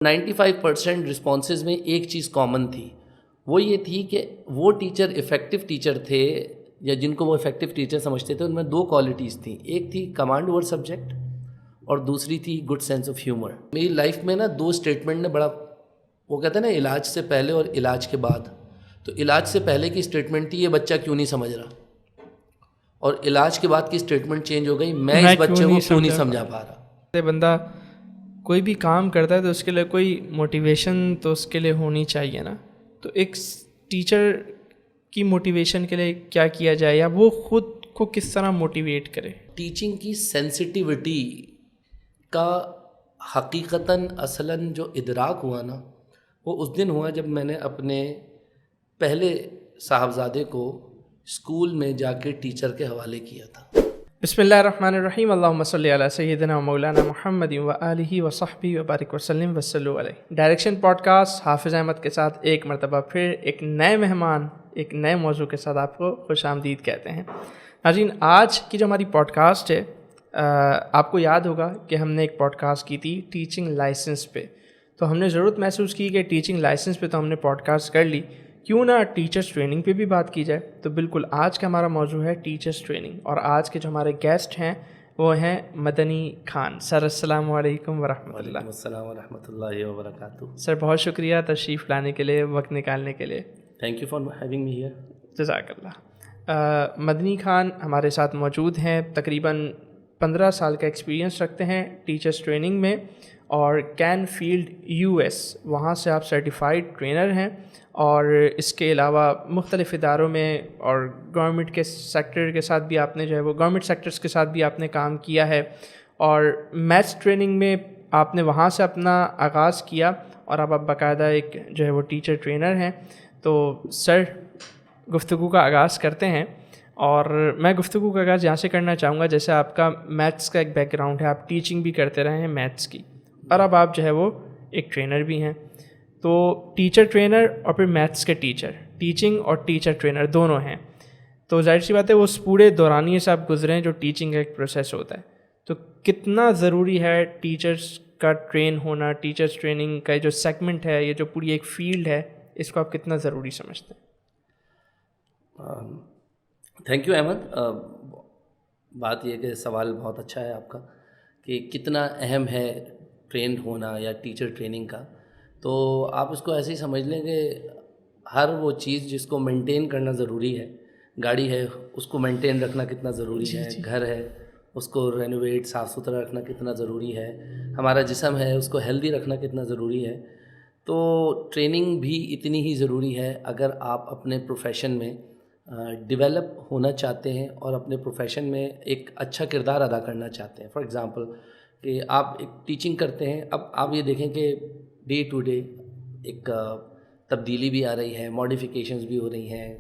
95% responses میں ایک چیز کامن تھی، وہ یہ تھی کہ وہ ٹیچر افیکٹو ٹیچر تھے یا جن کو وہ افیکٹو ٹیچر سمجھتے تھے، ان میں دو کوالٹیز تھیں، ایک تھی کمانڈ اوور سبجیکٹ اور دوسری تھی گڈ سینس آف ہیومر. میری لائف میں نا دو اسٹیٹمنٹ نے بڑا، وہ کہتے ہیں نا علاج سے پہلے اور علاج کے بعد. تو علاج سے پہلے کی اسٹیٹمنٹ تھی یہ بچہ کیوں نہیں سمجھ رہا، اور علاج کے بعد کی اسٹیٹمنٹ چینج ہو گئی میں اس بچے کو کیوں نہیں سمجھا پا رہا. بندہ کوئی بھی کام کرتا ہے تو اس کے لیے کوئی موٹیویشن تو اس کے لیے ہونی چاہیے نا. تو ایک ٹیچر کی موٹیویشن کے لیے کیا کیا جائے، یا وہ خود کو کس طرح موٹیویٹ کرے؟ ٹیچنگ کی سینسٹیوٹی کا حقیقتاً اصلاً جو ادراک ہوا نا، وہ اس دن ہوا جب میں نے اپنے پہلے صاحبزادے کو اسکول میں جا کے ٹیچر کے حوالے کیا تھا. بسم اللہ الرحمن الرحیم، اللہم صلی علی سیدنا و مولانا محمد و آلہ و صحبہ و بارک وسلم وصلوا علیہ. ڈائریکشن پوڈ کاسٹ حافظ احمد کے ساتھ ایک مرتبہ پھر ایک نئے مہمان، ایک نئے موضوع کے ساتھ آپ کو خوش آمدید کہتے ہیں. ناظرین، آج کی جو ہماری پوڈ کاسٹ ہے، آپ کو یاد ہوگا کہ ہم نے ایک پوڈ کاسٹ کی تھی ٹیچنگ لائسنس پہ. تو ہم نے ضرورت محسوس کی کہ ٹیچنگ لائسنس پہ تو ہم نے پوڈ کاسٹ کر لی، کیوں نہ ٹیچرس ٹریننگ پہ بھی بات کی جائے. تو بالکل آج کا ہمارا موضوع ہے ٹیچرس ٹریننگ، اور آج کے جو ہمارے گیسٹ ہیں وہ ہیں مدنی خان. سر السلام علیکم ورحمۃ اللہ. وعلیکم السلام ورحمۃ اللہ وبرکاتہ. سر بہت شکریہ تشریف لانے کے لیے، وقت نکالنے کے لیے. Thank you for having me here. جزاک اللہ. مدنی خان ہمارے ساتھ موجود ہیں، تقریباً 15 سال کا ایکسپیرینس رکھتے ہیں ٹیچرس ٹریننگ میں، اور کین فیلڈ US وہاں سے آپ سرٹیفائیڈ ٹرینر ہیں. اور اس کے علاوہ مختلف اداروں میں اور گورنمنٹ کے سیکٹر کے ساتھ بھی آپ نے جو ہے وہ گورنمنٹ سیکٹرز کے ساتھ بھی آپ نے کام کیا ہے، اور میتھس ٹریننگ میں آپ نے وہاں سے اپنا آغاز کیا، اور اب آپ باقاعدہ ایک جو ہے وہ ٹیچر ٹرینر ہیں. تو سر، گفتگو کا آغاز کرتے ہیں، اور میں گفتگو کا آغاز یہاں سے کرنا چاہوں گا جیسے آپ کا میتھس کا ایک بیک گراؤنڈ ہے، آپ ٹیچنگ بھی کرتے رہے ہیں میتھس کی، اور اب آپ جو ہے وہ ایک ٹرینر بھی ہیں. تو ٹیچر ٹرینر اور پھر میتھس کے ٹیچر، ٹیچنگ اور ٹیچر ٹرینر دونوں ہیں. تو ظاہر سی بات ہے وہ اس پورے دورانیے سے آپ گزرے ہیں جو ٹیچنگ کا ایک پروسیس ہوتا ہے. تو کتنا ضروری ہے ٹیچرس کا ٹرین ہونا، ٹیچرس ٹریننگ کا جو سیگمنٹ ہے، یہ جو پوری ایک فیلڈ ہے، اس کو آپ کتنا ضروری سمجھتے ہیں؟ Thank you Ahmed. بات یہ کہ سوال بہت اچھا ہے آپ کا کہ کتنا اہم ہے ٹرینڈ ہونا یا ٹیچر ٹریننگ کا. تو آپ اس کو ایسے ہی سمجھ لیں کہ ہر وہ چیز جس کو مینٹین کرنا ضروری ہے، گاڑی ہے اس کو مینٹین رکھنا کتنا ضروری ہے، گھر ہے اس کو رینوویٹ صاف ستھرا رکھنا کتنا ضروری ہے، ہمارا جسم ہے اس کو ہیلدی رکھنا کتنا ضروری ہے. تو ٹریننگ بھی اتنی ہی ضروری ہے اگر آپ اپنے پروفیشن میں ڈیولپ ہونا چاہتے ہیں اور اپنے پروفیشن میں ایک اچھا کردار ادا کرنا چاہتے ہیں. فار ایگزامپل کہ آپ ایک ٹیچنگ کرتے ہیں، اب آپ یہ دیکھیں کہ ڈے ٹو ڈے ایک تبدیلی بھی آ رہی ہے، ماڈیفیکیشنز بھی ہو رہی ہیں،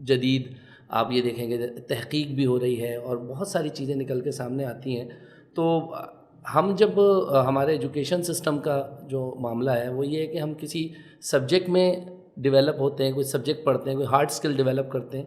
جدید آپ یہ دیکھیں کہ تحقیق بھی ہو رہی ہے، اور بہت ساری چیزیں نکل کے سامنے آتی ہیں. تو ہم جب ہمارے ایجوکیشن سسٹم کا جو معاملہ ہے وہ یہ ہے کہ ہم کسی سبجیکٹ میں ڈیولپ ہوتے ہیں، کوئی سبجیکٹ پڑھتے ہیں، کوئی ہارڈ اسکل ڈیولپ کرتے ہیں.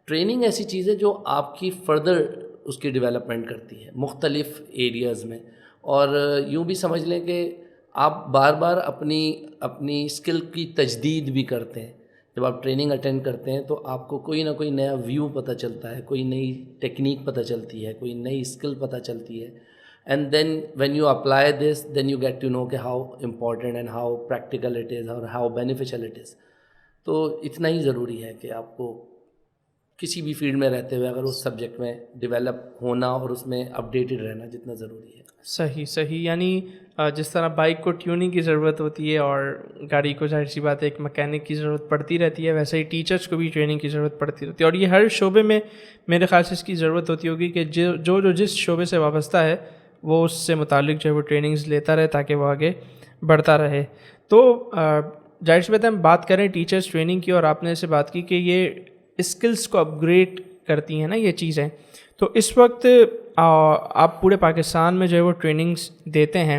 ٹریننگ ایسی چیز ہے جو آپ کی فردر اس کی ڈیولپمنٹ کرتی ہے مختلف ایریاز میں. اور یوں بھی سمجھ لیں کہ آپ بار بار اپنی اسکل کی تجدید بھی کرتے ہیں. جب آپ ٹریننگ اٹینڈ کرتے ہیں تو آپ کو کوئی نہ کوئی نیا ویو پتہ چلتا ہے، کوئی نئی ٹیکنیک پتہ چلتی ہے، کوئی نئی اسکل پتہ چلتی ہے. And then when you apply this then you get to know کہ how important and how practical it is اور ہاؤ بینیفیشل اٹ از. تو اتنا ہی ضروری ہے کہ آپ کو کسی بھی فیلڈ میں رہتے ہوئے اگر اس سبجیکٹ میں ڈیولپ ہونا اور اس میں اپڈیٹڈ رہنا جتنا ضروری ہے. صحیح. یعنی جس طرح بائک کو ٹیوننگ کی ضرورت ہوتی ہے اور گاڑی کو ظاہر سی بات ہے ایک مکینک کی ضرورت پڑتی رہتی ہے، ویسے ہی ٹیچرس کو بھی ٹریننگ کی ضرورت پڑتی رہتی ہے. اور یہ ہر شعبے میں میرے خیال سے اس کی ضرورت ہوتی ہوگی کہ جو جس شعبے سے وابستہ ہے وہ اس سے متعلق جو ہے وہ ٹریننگز لیتا رہے تاکہ وہ آگے بڑھتا رہے. تو ظاہر سی بات ہے ہم بات کریں ٹیچرس ٹریننگ کی، اور آپ نے اسے بات کی کہ یہ اسکلس کو اپ گریڈ کرتی ہیں نا یہ چیزیں. تو اس وقت آپ پورے پاکستان میں جو ہے وہ ٹریننگز دیتے ہیں،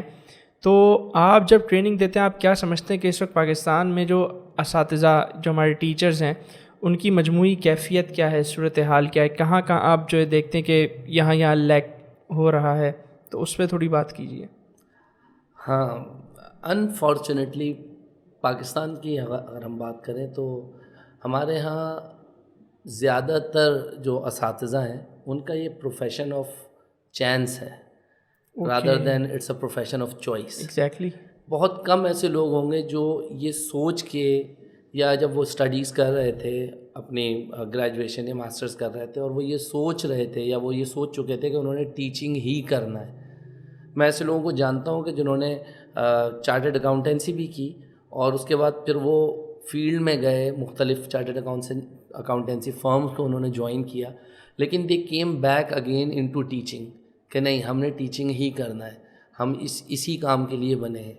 تو آپ جب ٹریننگ دیتے ہیں آپ کیا سمجھتے ہیں کہ اس وقت پاکستان میں جو اساتذہ جو ہمارے ٹیچرز ہیں ان کی مجموعی کیفیت کیا ہے، صورتحال کیا ہے، کہاں آپ جو ہے دیکھتے ہیں کہ یہاں لیک ہو رہا ہے؟ تو اس پہ تھوڑی بات کیجیے. ہاں، انفارچونیٹلی پاکستان کی اگر ہم بات کریں تو ہمارے ہاں زیادہ تر جو اساتذہ ہیں ان کا یہ پروفیشن آف چانس ہے rather than it's a profession of choice. Exactly. بہت کم ایسے لوگ ہوں گے جو یہ سوچ کے یا جب وہ اسٹڈیز کر رہے تھے اپنی گریجویشن یا ماسٹرز کر رہے تھے اور وہ یہ سوچ رہے تھے یا وہ یہ سوچ چکے تھے کہ انہوں نے ٹیچنگ ہی کرنا ہے. میں ایسے لوگوں کو جانتا ہوں کہ جنہوں نے چارٹرڈ اکاؤنٹنسی بھی کی اور اس کے بعد پھر وہ فیلڈ میں گئے, مختلف چارٹرڈ اکاؤنٹنسی فرمز کو انہوں نے جوائن کیا, لیکن they came back again into teaching کہ نہیں ہم نے ٹیچنگ ہی کرنا ہے, ہم اسی کام کے لیے بنے ہیں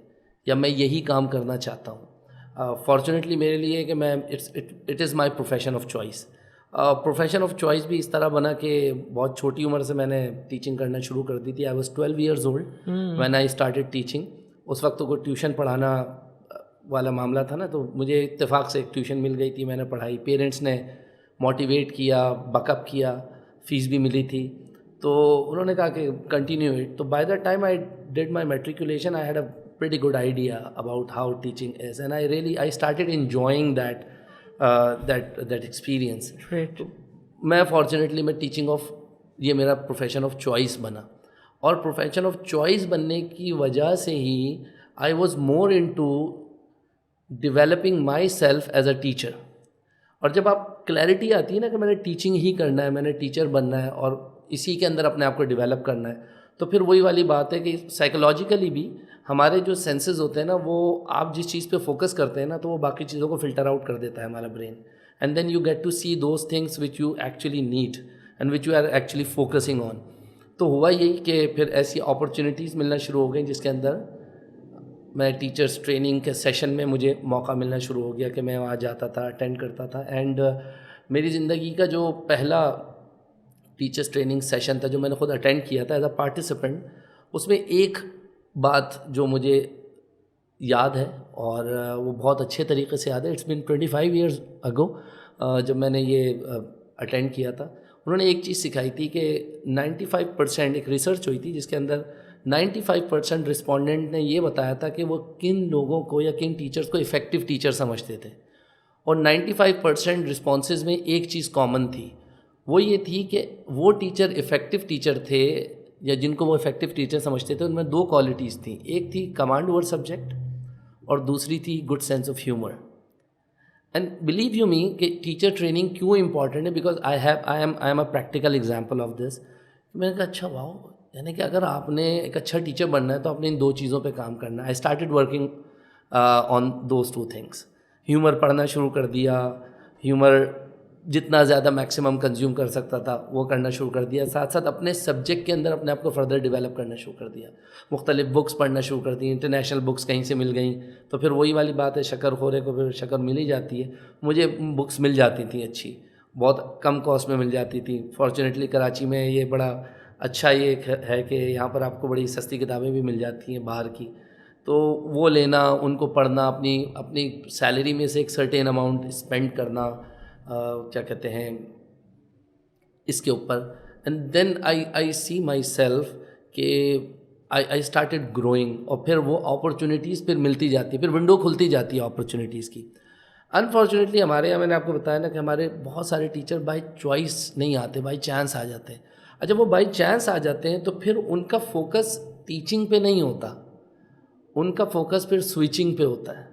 یا میں یہی کام کرنا چاہتا ہوں. فارچونیٹلی میرے لیے کہ میں it is my profession of choice. Profession of choice بھی اس طرح بنا کہ بہت چھوٹی عمر سے میں نے ٹیچنگ کرنا شروع کر دی تھی. I was 12 years old when I started teaching. اس وقت تو کوئی ٹیوشن پڑھانا والا معاملہ تھا نا, تو مجھے اتفاق سے ایک ٹیوشن مل گئی تھی, میں نے پڑھائی, پیرنٹس نے موٹیویٹ کیا, بک اپ کیا, فیس بھی ملی تھی, تو انہوں نے کہا کہ کنٹینیو اٹ. تو by the time I did my matriculation I had a pretty good idea about how teaching is, and I started enjoying that experience. Great. میں فارچونیٹلی میں ٹیچنگ آف یہ میرا پروفیشن آف چوائس بنا, اور profession of choice بننے کی وجہ سے ہی I was more into developing myself as a teacher. اور جب آپ کلیئرٹی آتی ہے نا کہ میں نے ٹیچنگ ہی کرنا ہے, میں نے ٹیچر بننا ہے اور اسی کے اندر اپنے آپ کو ڈیولپ کرنا ہے, تو پھر وہی والی بات ہے کہ سائیکولوجیکلی بھی ہمارے جو سینسز ہوتے ہیں نا, وہ آپ جس چیز پہ فوکس کرتے ہیں نا تو وہ باقی چیزوں کو فلٹر آؤٹ کر دیتا ہے ہمارا brain, and then you get to see those things which you actually need and which you are actually focusing on. تو ہوا یہی کہ پھر ایسی اپرچونیٹیز ملنا شروع ہو گئیں جس کے اندر میں ٹیچرس ٹریننگ کے سیشن میں مجھے موقع ملنا شروع ہو گیا کہ میں وہاں جاتا تھا, اٹینڈ کرتا تھا. اینڈ میری زندگی کا جو پہلا ٹیچرس ٹریننگ سیشن تھا جو میں نے خود اٹینڈ کیا تھا ایز اے پارٹیسپینٹ, اس میں ایک بات جو مجھے یاد ہے اور وہ بہت اچھے طریقے سے یاد ہے, اٹس بین 25 years ago جب میں نے یہ اٹینڈ کیا تھا. انہوں نے ایک چیز سکھائی تھی کہ 95% ایک ریسرچ ہوئی تھی جس کے اندر 95% رسپونڈنٹ نے یہ بتایا تھا کہ وہ کن لوگوں کو یا کن ٹیچرس کو افیکٹو ٹیچر سمجھتے تھے, اور 95% رسپانسز میں ایک چیز کامن تھی, وہ یہ تھی کہ وہ ٹیچر افیکٹو ٹیچر تھے یا جن کو وہ افیکٹو ٹیچر سمجھتے تھے ان میں دو کوالٹیز تھیں, ایک تھی کمانڈ اوور سبجیکٹ اور دوسری تھی good sense of humour. And believe you me کہ ٹیچر ٹریننگ کیوں امپورٹنٹ ہے, because I am a practical example of this. میں نے کہا اچھا واؤ, یعنی کہ اگر آپ نے ایک اچھا ٹیچر بننا ہے تو آپ نے ان دو چیزوں پہ کام کرنا ہے. I started working on those two things. Humour پڑھنا شروع کر دیا, ہیومر جتنا زیادہ میکسیمم کنزیوم کر سکتا تھا وہ کرنا شروع کر دیا, ساتھ ساتھ اپنے سبجیکٹ کے اندر اپنے آپ کو فردر ڈیولپ کرنا شروع کر دیا, مختلف بکس پڑھنا شروع کر دی, انٹرنیشنل بکس کہیں سے مل گئیں تو پھر وہی والی بات ہے, شکر خورے کو پھر شکر مل ہی جاتی ہے. مجھے بکس مل جاتی تھیں اچھی, بہت کم کاسٹ میں مل جاتی تھیں. فارچونیٹلی کراچی میں یہ بڑا اچھا یہ ہے کہ یہاں پر آپ کو بڑی سستی کتابیں بھی مل جاتی ہیں باہر کی, تو وہ لینا, ان کو پڑھنا, اپنی سیلری میں سے ایک سرٹین اماؤنٹ اسپینڈ کرنا, کیا کہتے ہیں اس کے اوپر. And then I C my self کہ آئی اسٹارٹیڈ گروئنگ, اور پھر وہ اپرچونیٹیز پھر ملتی جاتی ہے, پھر ونڈو کھلتی جاتی ہے اپرچونیٹیز کی. انفارچونیٹلی ہمارے یہاں میں نے آپ کو بتایا نا کہ ہمارے بہت سارے ٹیچر بائی چوائس نہیں آتے, بائی چانس آ جاتے ہیں. جب وہ بائی چانس آ جاتے ہیں تو پھر ان کا فوکس ٹیچنگ پہ نہیں ہوتا, ان کا فوکس پھر سوئچنگ پہ ہوتا ہے.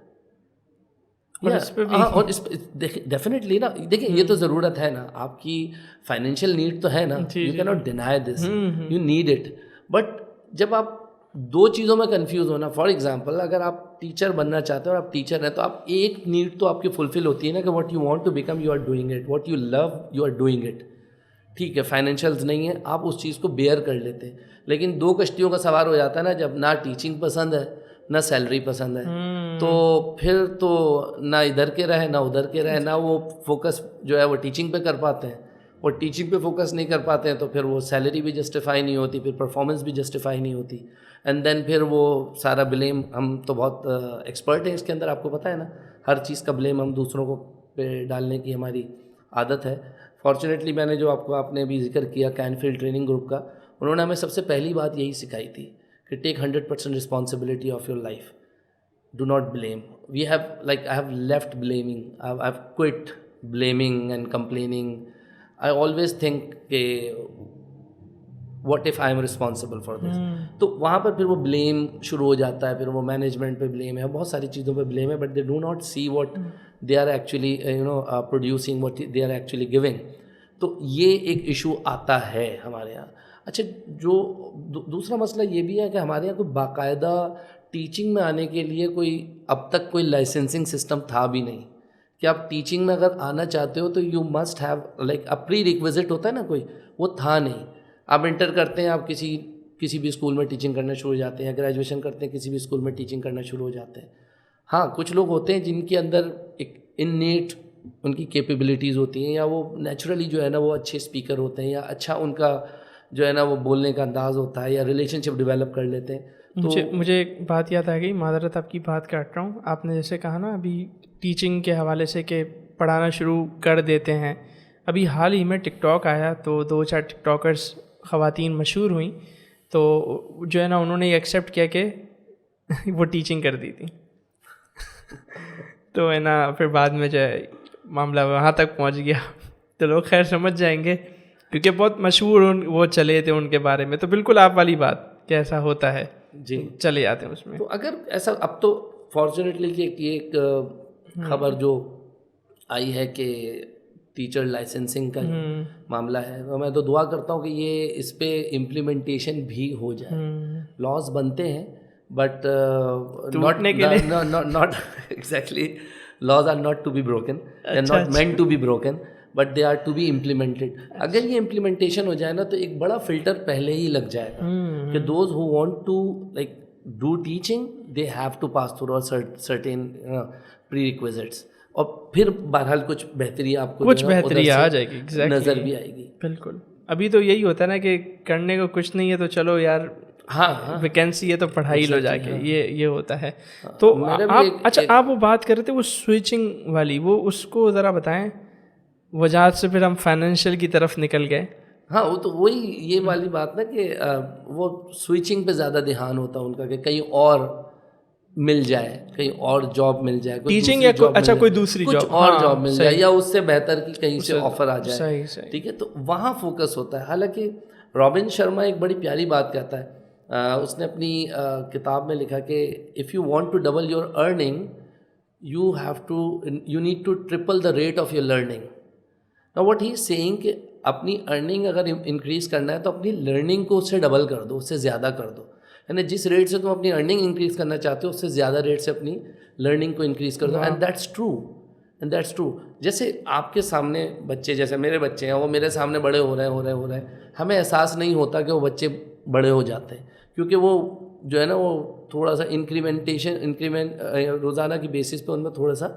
اور اس پہ ڈیفینیٹلی نا, دیکھیں یہ تو ضرورت ہے نا, آپ کی فائنینشیل نیڈ تو ہے نا, یو کی not deny this, you need it. But جب آپ دو چیزوں میں کنفیوز ہونا, فار ایگزامپل اگر آپ ٹیچر بننا چاہتے ہیں اور آپ ٹیچر ہیں تو آپ ایک نیڈ تو آپ کی فلفل ہوتی ہے نا کہ what you want to become you are doing it, what you love you are doing it. ٹھیک ہے فائنینشیلز نہیں ہے, آپ اس چیز کو بیئر کر لیتے ہیں, لیکن دو کشتیوں کا سوار ہو جاتا ہے نا جب نہ ٹیچنگ پسند ہے نہ سیلری پسند ہے, تو پھر تو نہ ادھر کے رہے نہ ادھر کے رہے, نہ وہ فوکس جو ہے وہ ٹیچنگ پہ کر پاتے ہیں, اور ٹیچنگ پہ فوکس نہیں کر پاتے ہیں تو پھر وہ سیلری بھی جسٹیفائی نہیں ہوتی, پھر پرفارمنس بھی جسٹیفائی نہیں ہوتی. اینڈ دین پھر وہ سارا بلیم, ہم تو بہت ایکسپرٹ ہیں اس کے اندر, آپ کو پتہ ہے نا, ہر چیز کا بلیم ہم دوسروں کو پہ ڈالنے کی ہماری عادت ہے. فارچونیٹلی میں نے جو آپ نے بھی ذکر کیا کینفیلڈ ٹریننگ گروپ کا, انہوں نے ہمیں سب سے پہلی بات یہی سکھائی تھی کہ ٹیک 100% responsibility of your life. do not blame. We have, like, I have left blaming. I've quit blaming and complaining. I always think کہ what if I am responsible for this. تو وہاں پر پھر وہ بلیم شروع ہو جاتا ہے, پھر وہ مینجمنٹ پہ بلیم ہے, بہت ساری چیزوں پہ بلیم ہے, but they do not see what they are actually producing, what they are actually giving. تو یہ ایک ایشو آتا ہے ہمارے یہاں. اچھا, جو دوسرا مسئلہ یہ بھی ہے کہ ہمارے یہاں کوئی باقاعدہ ٹیچنگ میں آنے کے لیے کوئی اب تک کوئی لائسنسنگ سسٹم تھا بھی نہیں کہ آپ ٹیچنگ میں اگر آنا چاہتے ہو تو you must have like a prerequisite ہوتا ہے نا کوئی, وہ تھا نہیں. آپ انٹر کرتے ہیں, آپ کسی بھی اسکول میں ٹیچنگ کرنا شروع ہو جاتے ہیں, گریجویشن کرتے ہیں کسی بھی اسکول میں ٹیچنگ کرنا شروع ہو جاتے ہیں. ہاں, کچھ لوگ ہوتے ہیں جن کے اندر ایک انیٹ ان کی کیپیبلٹیز ہوتی ہیں, یا وہ نیچرلی جو ہے نا وہ اچھے اسپیکر ہوتے ہیں, یا اچھا ان کا جو ہے نا وہ بولنے کا انداز ہوتا ہے, یا ریلیشن شپ ڈیولپ کر لیتے ہیں. مجھے ایک بات یاد آ گئی, معذرت آپ کی بات کاٹ رہا ہوں. آپ نے جیسے کہا نا ابھی ٹیچنگ کے حوالے سے کہ پڑھانا شروع کر دیتے ہیں, ابھی حال ہی میں ٹک ٹاک آیا تو 2-4 ٹک ٹاکرس خواتین مشہور ہوئیں, تو جو ہے نا انہوں نے یہ ایکسیپٹ کیا کہ وہ ٹیچنگ کر دی تھی. تو ہے نا پھر بعد میں جو ہے معاملہ وہاں تک پہنچ گیا, تو لوگ خیر سمجھ جائیں گے کیونکہ بہت مشہور وہ چلے تھے ان کے بارے میں. تو بالکل آپ والی بات کہ ایسا ہوتا ہے, جی چلے جاتے ہیں اس میں. تو اگر ایسا, اب تو فارچونیٹلی کہ یہ ایک خبر جو آئی ہے کہ ٹیچر لائسنسنگ کا معاملہ ہے, تو میں تو دعا کرتا ہوں کہ یہ اس پہ امپلیمنٹیشن بھی ہو جائے. لاز بنتے ہیں but not exactly, laws are not to be broken, they are not meant to be broken, but they are to be implemented. اگر یہ امپلیمنٹیشن ہو جائے نا تو ایک بڑا فلٹر پہلے ہی لگ جائے گا کہ those who want to like do teaching they have to pass through certain prerequisites, اور پھر بہرحال کچھ بہتری آپ کو کچھ بہتری آ جائے گی, نظر بھی آئے گی. بالکل. ابھی تو یہی ہوتا ہے نا کہ کرنے کو کچھ نہیں ہے تو چلو یار, ہاں ویکینسی ہے تو پڑھائی لو جا کے, یہ ہوتا ہے. تو اچھا, آپ وہ بات کر رہے تھے وہ سوئچنگ والی, وہ اس کو ذرا بتائیں وجہات سے, پھر ہم فائنینشیل کی طرف نکل گئے. ہاں, وہ تو وہی یہ والی بات نا کہ وہ سوئچنگ پہ زیادہ دھیان ہوتا ہے ان کا کہ کہیں اور مل جائے, کہیں اور جاب مل جائے, ٹیچنگ یا اچھا کوئی دوسری کچھ اور جاب مل جائے, یا اس سے بہتر کی کہیں سے آفر آ جائے. ٹھیک ہے, تو وہاں فوکس ہوتا ہے. حالانکہ رابن شرما ایک بڑی پیاری بات کہتا ہے, اس نے اپنی کتاب میں لکھا کہ if you want to double your earning you need to triple the rate of your learning. نا واٹ ہی سیئنگ کہ اپنی ارننگ اگر انکریز کرنا ہے تو اپنی لرننگ کو اس سے ڈبل کر دو, اس سے زیادہ کر دو. یعنی جس ریٹ سے تم اپنی ارننگ انکریز کرنا چاہتے ہو اس سے زیادہ ریٹ سے اپنی لرننگ کو انکریز کر دو. And that's true. جیسے آپ کے سامنے بچے, جیسے میرے بچے ہیں, وہ میرے سامنے بڑے ہو رہے ہیں, ہمیں احساس نہیں ہوتا کہ وہ بچے بڑے ہو جاتے ہیں, کیونکہ وہ جو ہے نا وہ تھوڑا سا انکریمنٹ روزانہ کی بیسس پہ ان میں تھوڑا سا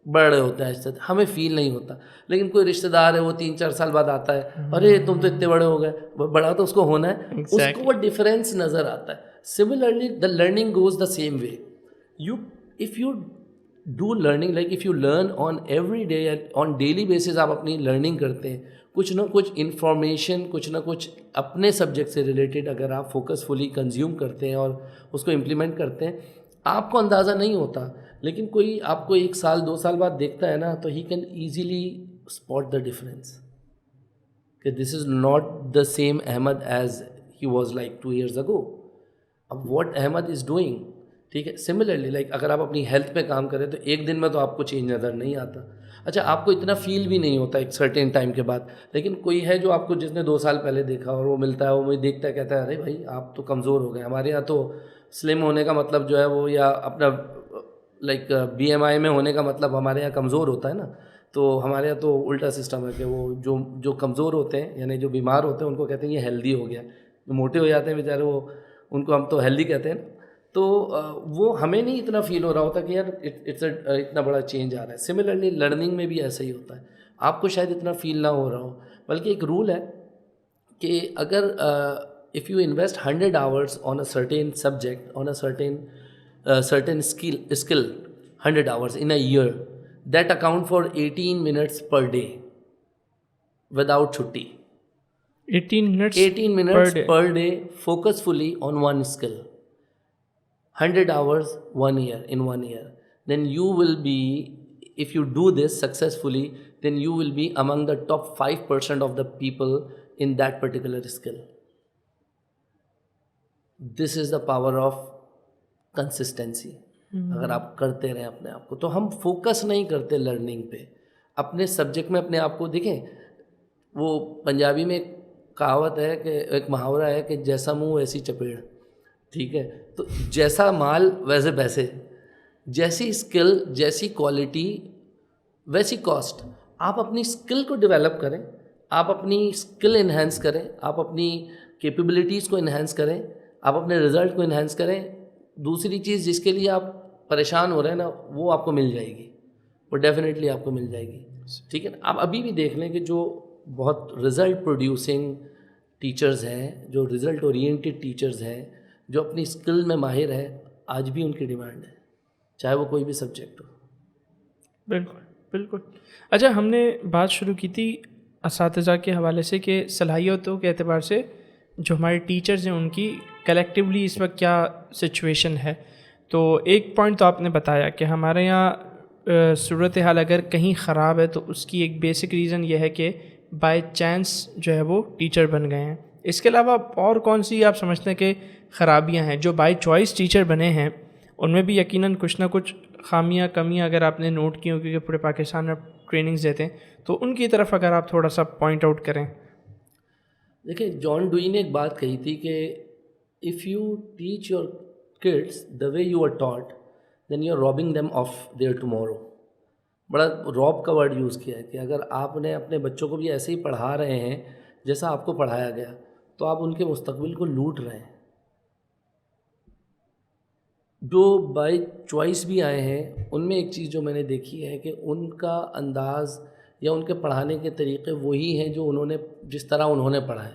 بڑے ہوتا ہے, ہمیں فیل نہیں ہوتا. لیکن کوئی رشتہ دار ہے وہ 3-4 سال بعد آتا ہے, ارے تم تو اتنے بڑے ہو گئے, بڑا تو اس کو ہونا ہے, اس کو وہ ڈفرینس نظر آتا ہے. Similarly the learning goes the same way. If you do learning, like if you learn on every day, on daily basis آپ اپنی لرننگ کرتے ہیں, کچھ نہ کچھ انفارمیشن, کچھ نہ کچھ اپنے سبجیکٹ سے ریلیٹڈ اگر آپ فوکسفلی کنزیوم کرتے ہیں اور اس کو امپلیمنٹ کرتے ہیں, آپ کو اندازہ نہیں ہوتا, لیکن کوئی آپ کو 1 سال 2 سال بعد دیکھتا ہے نا تو ہی can easily spot the difference کہ this is not the same Ahmed as he was like 2 years ago. اب واٹ احمد از ڈوئنگ, ٹھیک ہے. سملرلی لائک اگر آپ اپنی ہیلتھ پہ کام کریں تو ایک دن میں تو آپ کو چینج نظر نہیں آتا. اچھا, آپ کو اتنا فیل بھی نہیں ہوتا ایک سرٹین ٹائم کے بعد, لیکن کوئی ہے جو آپ کو جس نے 2 سال پہلے دیکھا اور وہ ملتا ہے, وہ مجھے دیکھتا ہے, کہتا ہے ارے بھائی آپ تو کمزور ہو گئے. ہمارے یہاں تو سلم ہونے کا مطلب جو ہے وہ, یا اپنا لائک BMI میں ہونے کا مطلب ہمارے یہاں کمزور ہوتا ہے نا. تو ہمارے یہاں تو الٹا سسٹم ہے کہ وہ جو کمزور ہوتے ہیں, یعنی جو بیمار ہوتے ہیں, ان کو کہتے ہیں یہ ہیلدی ہو گیا. جو موٹے ہو جاتے ہیں بیچارے, وہ ان کو ہم تو ہیلدی کہتے ہیں. تو وہ ہمیں نہیں اتنا فیل ہو رہا ہوتا کہ یار اتنا بڑا چینج آ رہا ہے. سملرلی لرننگ میں بھی ایسا ہی ہوتا ہے, آپ کو شاید اتنا فیل نہ ہو رہا ہو, بلکہ ایک رول ہے کہ اگر if you invest 100 hours on a certain subject, on a certain skill 100 hours in a year, that account for 18 minutes per day without chutti. 18 minutes per day focus fully on one skill. 100 hours 1 year, in 1 year, then you will be, if you do this successfully, then you will be among the top 5% of the people in that particular skill. This is the power of consistency. اگر آپ کرتے رہیں اپنے آپ کو, تو ہم focus نہیں کرتے لرننگ پہ, اپنے سبجیکٹ میں اپنے آپ کو دیکھیں. وہ پنجابی میں ایک کہاوت ہے کہ ایک محاورہ ہے کہ جیسا منہ ویسی چپیڑ, ٹھیک ہے. تو جیسا مال ویسے پیسے, جیسی اسکل جیسی کوالٹی ویسی کاسٹ. آپ اپنی اسکل کو ڈیولپ کریں, آپ اپنی اسکل انہینس کریں, آپ اپنی کیپیبلٹیز کو انہینس کریں, آپ اپنے رزلٹ کو انہینس کریں. دوسری چیز جس کے لیے آپ پریشان ہو رہے ہیں نا, وہ آپ کو مل جائے گی, وہ ڈیفینیٹلی آپ کو مل جائے گی, ٹھیک ہے نا. آپ ابھی بھی دیکھ لیں کہ جو بہت رزلٹ پروڈیوسنگ ٹیچرز ہیں, جو رزلٹ اورینٹیڈ ٹیچرز ہیں, جو اپنی اسکل میں ماہر ہیں, آج بھی ان کی ڈیمانڈ ہے, چاہے وہ کوئی بھی سبجیکٹ ہو. بالکل بالکل. اچھا, ہم نے بات شروع کی تھی اساتذہ کے حوالے سے کہ صلاحیتوں کے اعتبار سے جو ہمارے ٹیچرز ہیں ان کی کلیکٹیولی اس وقت کیا سچویشن ہے. تو ایک پوائنٹ تو آپ نے بتایا کہ ہمارے یہاں صورتحال اگر کہیں خراب ہے تو اس کی ایک بیسک ریزن یہ ہے کہ بائی چانس جو ہے وہ ٹیچر بن گئے ہیں. اس کے علاوہ اور کون سی آپ سمجھتے ہیں کہ خرابیاں ہیں؟ جو بائی چوائس ٹیچر بنے ہیں ان میں بھی یقیناً کچھ نہ کچھ خامیاں کمیاں اگر آپ نے نوٹ کی ہوں, کیونکہ پورے پاکستان میں ٹریننگز دیتے ہیں, تو ان کی طرف اگر آپ تھوڑا سا پوائنٹ آؤٹ کریں. دیکھیں, جان ڈوئی نے ایک بات کہی تھی کہ if you teach your kids the way you are taught then you are robbing them of their tomorrow. بڑا راب کا ورڈ یوز کیا ہے کہ اگر آپ نے اپنے بچوں کو بھی ایسے ہی پڑھا رہے ہیں جیسا آپ کو پڑھایا گیا, تو آپ ان کے مستقبل کو لوٹ رہے ہیں. جو بائی چوائس بھی آئے ہیں ان میں ایک چیز جو میں نے دیکھی ہے کہ ان کا انداز یا ان کے پڑھانے کے طریقے وہی ہیں جو انہوں نے, جس طرح انہوں نے پڑھا ہے.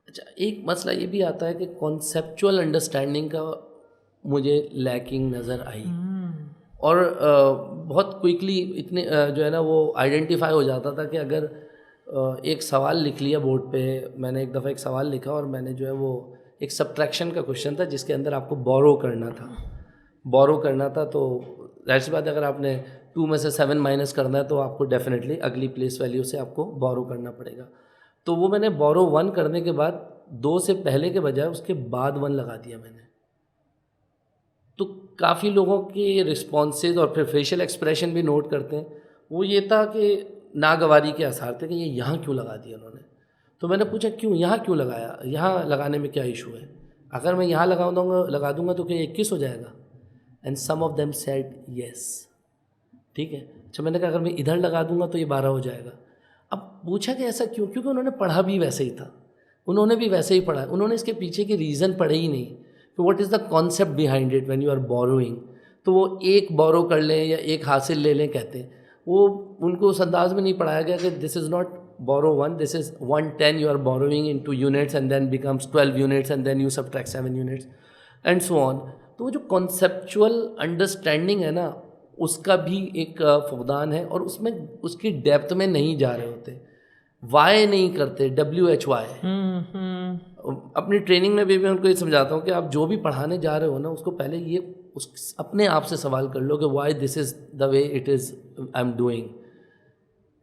اچھا, ایک مسئلہ یہ بھی آتا ہے کہ کانسیپچول انڈرسٹینڈنگ کا مجھے لیکنگ نظر آئی, اور بہت کوئکلی اتنے جو ہے نا وہ آئیڈینٹیفائی ہو جاتا تھا کہ اگر ایک سوال لکھ لیا بورڈ پہ. میں نے ایک دفعہ ایک سوال لکھا اور میں نے جو ہے وہ ایک سبٹریکشن کا کوشچن تھا جس کے اندر آپ کو بورو کرنا تھا. تو ظاہر سی بات ہے, اگر آپ نے 2 میں سے 7 مائنس کرنا ہے تو آپ کو ڈیفینیٹلی اگلی پلیس ویلیو سے آپ کو بورو کرنا پڑے گا. تو وہ میں نے بورو 1 کرنے کے بعد 2 سے پہلے کے بجائے اس کے بعد 1 لگا دیا میں نے. تو کافی لوگوں کی رسپانسز اور پھر فیشیل ایکسپریشن بھی نوٹ کرتے ہیں. وہ یہ تھا کہ ناگواری کے آثار تھے کہ یہ یہاں کیوں لگا دیا انہوں نے. تو میں نے پوچھا کیوں, یہاں کیوں لگایا, یہاں لگانے میں کیا ایشو ہے, اگر میں یہاں لگا دوں گا تو کیا 21 ہو جائے گا. And some of them said yes. ٹھیک ہے. اچھا, میں نے کہا اگر میں ادھر لگا دوں گا تو یہ 12 ہو جائے گا. اب پوچھا کہ ایسا کیوں, کیونکہ انہوں نے پڑھا بھی ویسے ہی تھا, انہوں نے بھی ویسے ہی پڑھا, انہوں نے اس کے پیچھے کے ریزن پڑھے ہی نہیں کہ what is the concept behind it when you are borrowing. تو وہ ایک بورو کر لیں یا ایک حاصل لے لیں کہتے ہیں, وہ ان کو اس انداز میں نہیں پڑھایا گیا کہ this is not borrow 1, this is 110 you are borrowing into units and then becomes 12 units and then you subtract 7 units and so on. تو وہ جو conceptual understanding ہے نا, اس کا بھی ایک فقدان ہے, اور اس میں اس کی ڈیپتھ میں نہیں جا رہے ہوتے. وائی نہیں کرتے, WHY. اپنی ٹریننگ میں بھی میں ان کو یہ سمجھاتا ہوں کہ آپ جو بھی پڑھانے جا رہے ہو نا, اس کو پہلے یہ اپنے آپ سے سوال کر لو کہ why this is the way it is I am doing.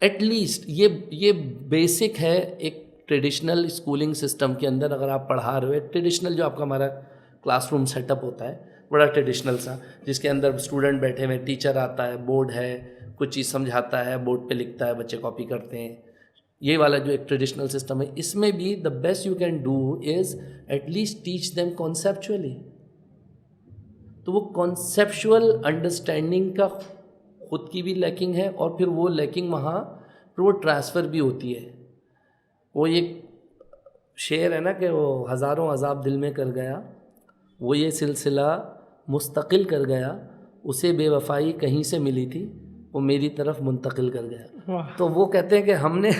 At least یہ بیسک ہے ایک ٹریڈیشنل اسکولنگ سسٹم کے اندر. اگر آپ پڑھا رہے ہو ٹریڈیشنل, جو آپ کا ہمارا کلاس روم سیٹ اپ ہوتا ہے بڑا ٹریڈیشنل سا, جس کے اندر اسٹوڈنٹ بیٹھے ہوئے, ٹیچر آتا ہے, بورڈ ہے, کچھ چیز سمجھاتا ہے, بورڈ پہ لکھتا ہے, بچے کاپی کرتے ہیں, یہ والا جو ایک ٹریڈیشنل سسٹم ہے, اس میں بھی the best you can do is at least teach them conceptually. تو وہ کانسیپچول انڈرسٹینڈنگ کا خود کی بھی لیکنگ ہے, اور پھر وہ لیکنگ وہاں پھر وہ ٹرانسفر بھی ہوتی ہے. وہ ایک شعر ہے نا کہ وہ ہزاروں عذاب دل میں کر گیا, وہ یہ سلسلہ مستقل کر گیا, اسے بے وفائی کہیں سے ملی تھی, وہ میری طرف منتقل کر گیا. تو وہ کہتے ہیں کہ ہم نے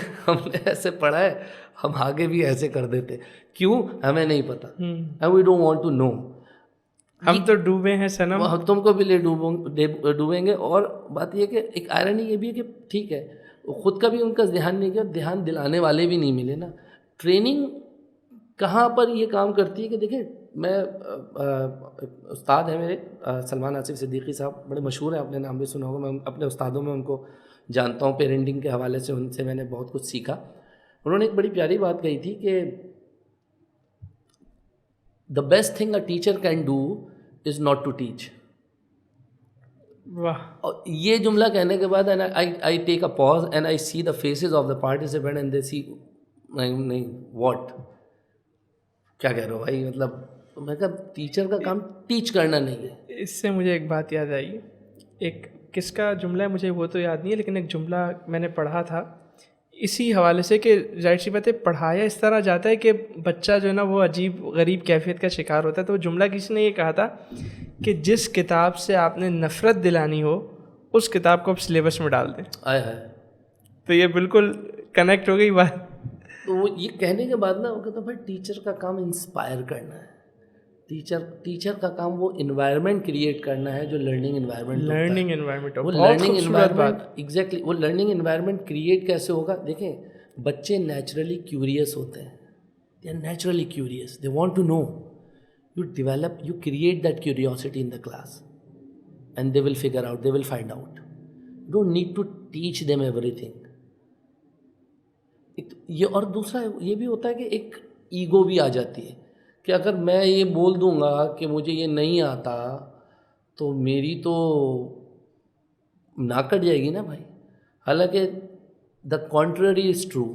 ایسے پڑھا ہے, ہم آگے بھی ایسے کر دیتے, کیوں ہمیں نہیں پتہ, and we don't want to know. ہم تو ڈوبے ہیں صنم, تم کو بھی لے ڈوبیں گے. اور بات یہ کہ ایک آئرنی یہ بھی ہے کہ ٹھیک ہے, خود کا بھی ان کا دھیان نہیں کیا, دھیان دلانے والے بھی نہیں ملے نا. ٹریننگ کہاں پر یہ کام کرتی ہے کہ دیکھیں میں استاد ہیں میرے سلمان آصف صدیقی صاحب، بڑے مشہور ہیں، آپ نے نام بھی سنا ہوگا. میں اپنے استادوں میں ان کو جانتا ہوں، پیرنٹنگ کے حوالے سے ان سے میں نے بہت کچھ سیکھا. انہوں نے ایک بڑی پیاری بات کہی تھی کہ the best thing a teacher can do is not to teach. واہ. اور یہ جملہ کہنے کے بعد I take a pause and I see the faces of the participant and they see نہیں واٹ کیا کہہ رہے ہو بھائی. مطلب میں کہا ٹیچر کا کام ٹیچ کرنا نہیں ہے. اس سے مجھے ایک بات یاد آئی. ایک کس کا جملہ ہے مجھے وہ تو یاد نہیں ہے، لیکن ایک جملہ میں نے پڑھا تھا اسی حوالے سے کہ ظاہر سی بات ہے پڑھایا اس طرح جاتا ہے کہ بچہ جو ہے نا وہ عجیب غریب کیفیت کا شکار ہوتا ہے. تو وہ جملہ کسی نے یہ کہا تھا کہ جس کتاب سے آپ نے نفرت دلانی ہو اس کتاب کو آپ سلیبس میں ڈال دیں. آئے ہے. تو یہ بالکل کنیکٹ ہو گئی بات. تو وہ یہ کہنے کے بعد نا وہ کہتا بھائی ٹیچر کا کام انسپائر کرنا ہے. ٹیچر کا کام وہ انوائرمنٹ کریٹ کرنا ہے جو لرننگ انوائرمنٹ وہ لرننگ انوائرمنٹ ایگزیکٹلی. وہ لرننگ انوائرمنٹ کریٹ کیسے ہوگا؟ دیکھیں بچے نیچرلی کیوریس ہوتے ہیں. They are naturally curious, they want to know. You create that curiosity in the class and they will figure out, they will find out. You don't need to teach them everything. یہ اور دوسرا یہ بھی ہوتا ہے کہ ایک ego بھی آ جاتی ہے کہ اگر میں یہ بول دوں گا کہ مجھے یہ نہیں آتا تو میری تو ناک کٹ جائے گی نا بھائی. حالانکہ the contrary is true.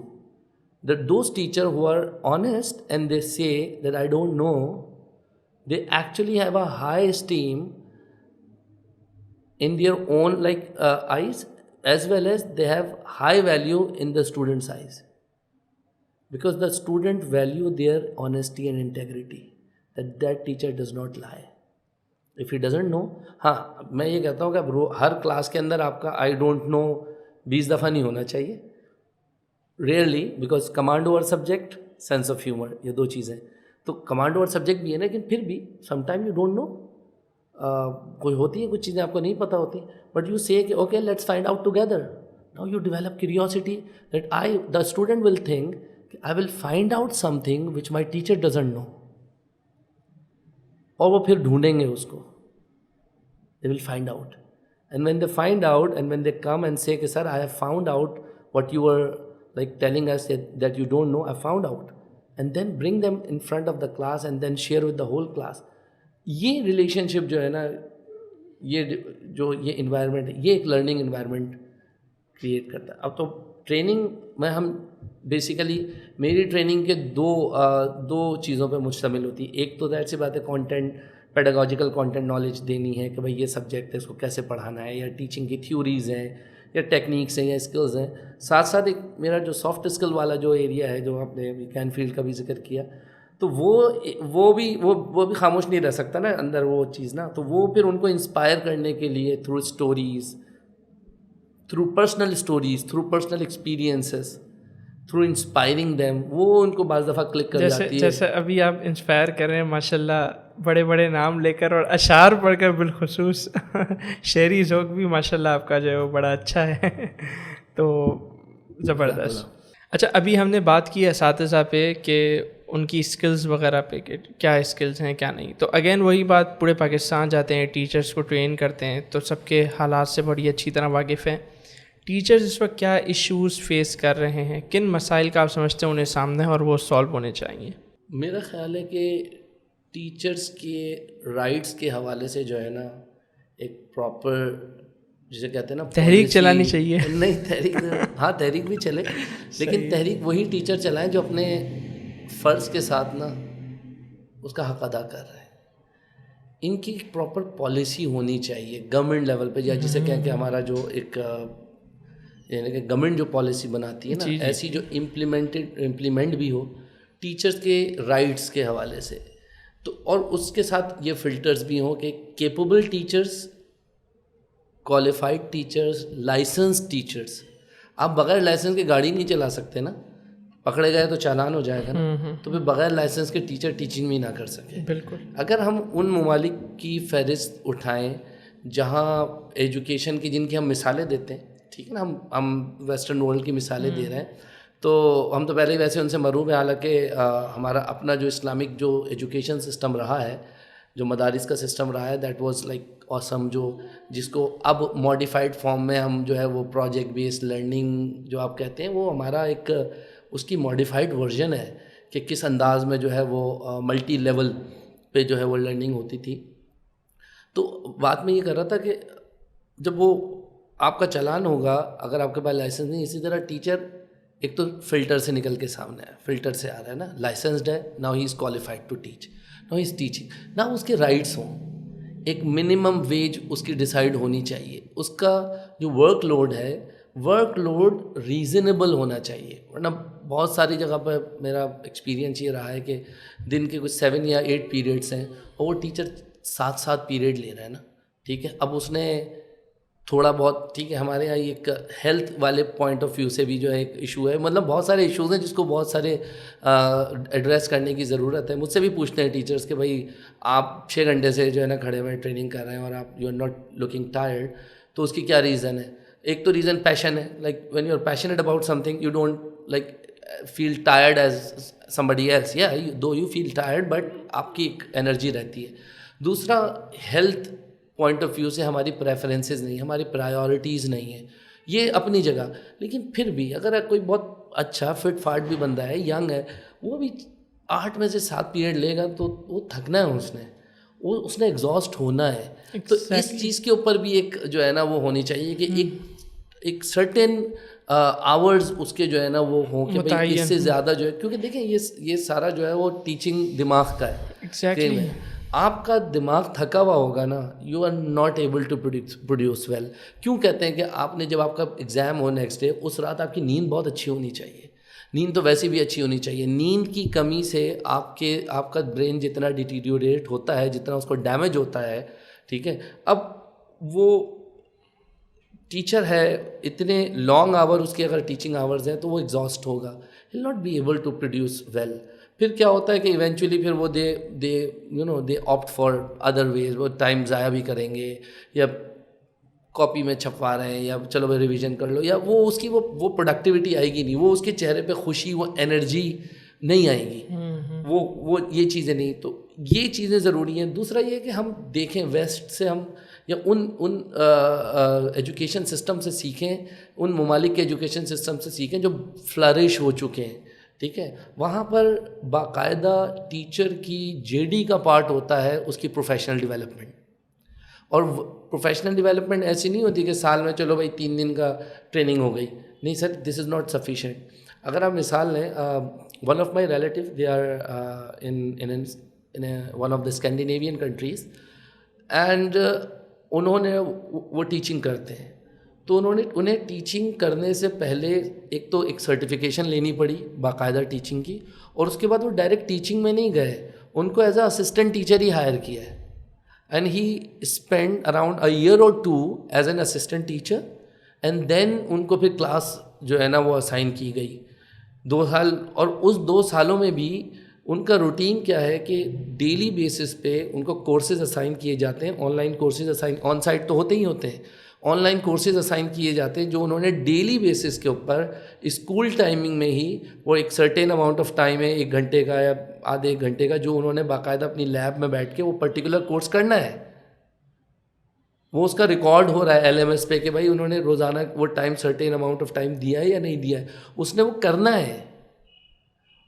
that those teachers who are honest and they say that I don't know, they actually have a high esteem in their own eyes, as well as they have high value in the student's eyes, because the student value their honesty and integrity, that teacher does not lie. if he doesn't know, ہاں میں یہ کہتا ہوں کہ ہر class کے اندر آپ کا I don't know 20 دفعہ نہیں ہونا چاہیے. Rarely, because command over subject, sense of humour, یہ دو چیزیں. تو کمانڈ اوور سبجیکٹ بھی ہے لیکن پھر بھی some time you don't know. کوئی ہوتی ہیں کچھ چیزیں آپ کو نہیں پتہ ہوتی, بٹ یو سے کہ okay let's find out together. Now you develop curiosity that the student will think کہ I will find out something which my teacher doesn't know, اور وہ پھر ڈھونڈیں گے اس کو. They will find out, and when they find out and when they come and say کہ sir I have found out what you are like telling us that you don't know, I found out, and then bring them in front of the class and then share with the whole class. یہ relation شپ جو ہے نا, یہ جو یہ environment ہے, یہ ایک لرننگ انوائرمنٹ کریٹ کرتا ہے. اب تو ٹریننگ میں ہم بیسیکلی میری ٹریننگ کے دو چیزوں پہ مشتمل ہوتی ہے. ایک تو ظاہر سی بات ہے کانٹینٹ, پیڈاگوجیکل کانٹینٹ نالج دینی ہے کہ بھائی یہ سبجیکٹ ہے, اس کو کیسے پڑھانا ہے, یا ٹیچنگ کی تھیوریز ہیں یا ٹیکنیکس ہیں یا اسکلز ہیں. ساتھ ساتھ ایک میرا جو سافٹ اسکل والا جو ایریا ہے جو آپ نے کین فیلڈ کا بھی ذکر کیا, تو وہ بھی خاموش نہیں رہ سکتا نا اندر وہ چیز نا. تو وہ پھر ان کو انسپائر کرنے کے لیے through stories, through personal stories, through personal experiences, through inspiring them, وہ ان کو بعض دفعہ کلک کر جاتی ہے. جیسے ابھی آپ انسپائر کر رہے ہیں ماشاء اللہ, بڑے بڑے نام لے کر اور اشعار پڑھ کر, بالخصوص شعری ذوق بھی ماشاء اللہ آپ کا جو ہے وہ بڑا اچھا ہے. تو زبردست. اچھا, ابھی ہم نے بات کی اساتذہ پہ کہ ان کی اسکلز وغیرہ پہ کہ کیا اسکلز ہیں کیا نہیں. تو اگین وہی بات, پورے پاکستان جاتے ہیں, ٹیچرس کو ٹرین کرتے ہیں, تو سب کے حالات سے بڑی اچھی طرح واقف ہیں. ٹیچرز اس وقت کیا ایشوز فیس کر رہے ہیں, کن مسائل کا آپ سمجھتے ہیں انہیں سامنے اور وہ سالو ہونے چاہیے؟ میرا خیال ہے کہ ٹیچرس کے رائٹس کے حوالے سے جو ہے نا ایک پراپر جسے کہتے ہیں نا تحریک چلانی چاہیے. نہیں تحریک, ہاں تحریک بھی چلے, لیکن تحریک وہی ٹیچر چلائیں جو اپنے فرض کے ساتھ نا اس کا حق ادا کر رہے ہیں. ان کی پراپر پالیسی ہونی چاہیے گورنمنٹ لیول پہ, یا جسے کہیں کہ ہمارا جو ایک یعنی کہ گورنمنٹ جو پالیسی بناتی ہے نا, ایسی جو امپلیمنٹ بھی ہو ٹیچرس کے رائٹس کے حوالے سے. تو اور اس کے ساتھ یہ فلٹرز بھی ہوں کہ capable teachers, qualified teachers, license teachers. آپ بغیر لائسنس کے گاڑی نہیں چلا سکتے نا, پکڑے گئے تو چالان ہو جائے گا نا. تو پھر بغیر لائسنس کے ٹیچر ٹیچنگ بھی نہ کر سکے. بالکل. اگر ہم ان ممالک کی فہرست اٹھائیں جہاں ایجوکیشن کی, جن کی ہم مثالیں دیتے ہیں, ٹھیک ہے نا, ہم ویسٹرن ورلڈ کی مثالیں دے رہے ہیں, تو ہم تو پہلے ہی ویسے ان سے مروب ہیں، حالانکہ ہمارا اپنا جو اسلامک جو ایجوکیشن سسٹم رہا ہے، جو مدارس کا سسٹم رہا ہے، دیٹ واز لائک آسم، جو جس کو اب ماڈیفائڈ فارم میں ہم جو ہے وہ پروجیکٹ بیسڈ لرننگ جو آپ کہتے ہیں، وہ ہمارا ایک اس کی ماڈیفائڈ ورژن ہے کہ کس انداز میں جو ہے وہ ملٹی لیول پہ جو ہے وہ لرننگ ہوتی تھی. تو بات میں یہ کر رہا تھا کہ جب وہ آپ کا چالان ہوگا، اگر آپ کے پاس لائسنس نہیں، اسی طرح ٹیچر ایک تو فلٹر سے نکل کے سامنے ہے، فلٹر سے آ رہا ہے نا، لائسنسڈ ہے، now he is qualified to teach, now he is teaching, نہ اس کے رائٹس ہوں، ایک منیمم ویج اس کی ڈیسائیڈ ہونی چاہیے، اس کا جو ورک لوڈ ہے، ورک لوڈ ریزنیبل ہونا چاہیے. ورنہ بہت ساری جگہ پہ میرا ایکسپیرینس یہ رہا ہے کہ دن کے کچھ 7 یا 8 پیریڈس ہیں اور وہ ٹیچر 7 پیریڈ لے رہا ہے نا، ٹھیک ہے. اب اس نے تھوڑا بہت، ٹھیک ہے، ہمارے یہاں ایک ہیلتھ والے پوائنٹ آف ویو سے بھی جو ہے ایک ایشو ہے، مطلب بہت سارے ایشوز ہیں جس کو بہت سارے ایڈریس کرنے کی ضرورت ہے. مجھ سے بھی پوچھتے ہیں ٹیچرس کہ بھائی آپ 6 گھنٹے سے جو ہے نا کھڑے ہوئے ٹریننگ کر رہے ہیں اور آپ you are not looking tired, تو اس کی کیا ریزن ہے؟ ایک تو ریزن پیشن ہے، like when you are passionate about something you don't like feel tired as somebody else, yeah, though you feel tired but آپ کی ایک انرجی رہتی ہے. دوسرا ہیلتھ پوائنٹ آف ویو سے ہماری پریفرنسز نہیں، ہماری پرائیورٹیز نہیں ہیں، یہ اپنی جگہ. لیکن پھر بھی اگر کوئی بہت اچھا فٹ فاٹ بھی بندہ ہے، ینگ ہے، وہ بھی 8 میں سے 7 پیریڈ لے گا تو وہ تھکنا ہے، اس نے ایگزاسٹ ہونا ہے. تو اس چیز کے اوپر بھی ایک جو ہے نا وہ ہونی چاہیے کہ ایک سرٹن آورز اس کے جو ہے نا وہ ہوں کہ بھائی اس سے زیادہ جو ہے، کیونکہ دیکھیں یہ سارا جو ہے وہ ٹیچنگ دماغ کا ہے. آپ کا دماغ تھکا ہوا ہوگا نا، you are not able to produce well. کیوں کہتے ہیں کہ آپ نے جب آپ کا ایگزام ہو نیکسٹ ڈے، اس رات آپ کی نیند بہت اچھی ہونی چاہیے. نیند تو ویسے بھی اچھی ہونی چاہیے. نیند کی کمی سے آپ کا برین جتنا ڈیٹیریوریٹ ہوتا ہے، جتنا اس کو ڈیمیج ہوتا ہے، ٹھیک ہے. اب وہ ٹیچر ہے، اتنے لانگ آور اس کے اگر ٹیچنگ آورز ہیں تو وہ ایگزاسٹ ہوگا، he will not be able to produce well. پھر کیا ہوتا ہے کہ ایونچولی پھر وہ they opt for other ways, وہ ٹائم ضائع بھی کریں گے، یا کاپی میں چھپوا رہے ہیں، یا چلو بھائی ریویژن کر لو، یا وہ اس کی وہ پروڈکٹیوٹی آئے گی نہیں، وہ اس کے چہرے پہ خوشی، وہ انرجی نہیں آئے گی، وہ یہ چیزیں نہیں. تو یہ چیزیں ضروری ہیں. دوسرا یہ کہ ہم دیکھیں ویسٹ سے، ہم یا ان ایجوکیشن سسٹم سے سیکھیں، ان ممالک کے ایجوکیشن سسٹم سے سیکھیں جو فلرش ہو چکے ہیں، ٹھیک ہے. وہاں پر باقاعدہ ٹیچر کی JD کا پارٹ ہوتا ہے اس کی پروفیشنل ڈیولپمنٹ. اور پروفیشنل ڈیولپمنٹ ایسی نہیں ہوتی کہ سال میں چلو بھائی 3 دن کا ٹریننگ ہو گئی. نہیں سر، دس از ناٹ سفیشینٹ. اگر آپ مثال لیں، one of my relative, they are in one of the Scandinavian countries, and انہوں نے وہ ٹیچنگ کرتے ہیں، تو انہیں ٹیچنگ کرنے سے پہلے ایک تو ایک سرٹیفکیشن لینی پڑی باقاعدہ ٹیچنگ کی، اور اس کے بعد وہ ڈائریکٹ ٹیچنگ میں نہیں گئے، ان کو as a assistant teacher he hire کیا ہے. And he spend around a year اور 2 as an assistant teacher, and then ان کو پھر کلاس جو ہے نا وہ اسائن کی گئی 2 سال. اور اس 2 سالوں میں بھی ان کا روٹین کیا ہے کہ ڈیلی بیسس پہ ان کو کورسز اسائن کیے جاتے ہیں. Online courses assign, on site تو ہوتے ہی ہوتے ہیں، آن لائن کورسز اسائن کیے جاتے ہیں جو انہوں نے ڈیلی بیسس کے اوپر اسکول ٹائمنگ میں ہی، وہ ایک سرٹین اماؤنٹ آف ٹائم ہے، 1 گھنٹے کا یا آدھے 1 گھنٹے کا، جو انہوں نے باقاعدہ اپنی لیب میں بیٹھ کے وہ پرٹیکولر کورس کرنا ہے. وہ اس کا ریکارڈ ہو رہا ہے LMS پہ کہ بھائی انہوں نے روزانہ وہ time, certain amount of time دیا ہے یا نہیں دیا ہے، اس نے وہ کرنا ہے.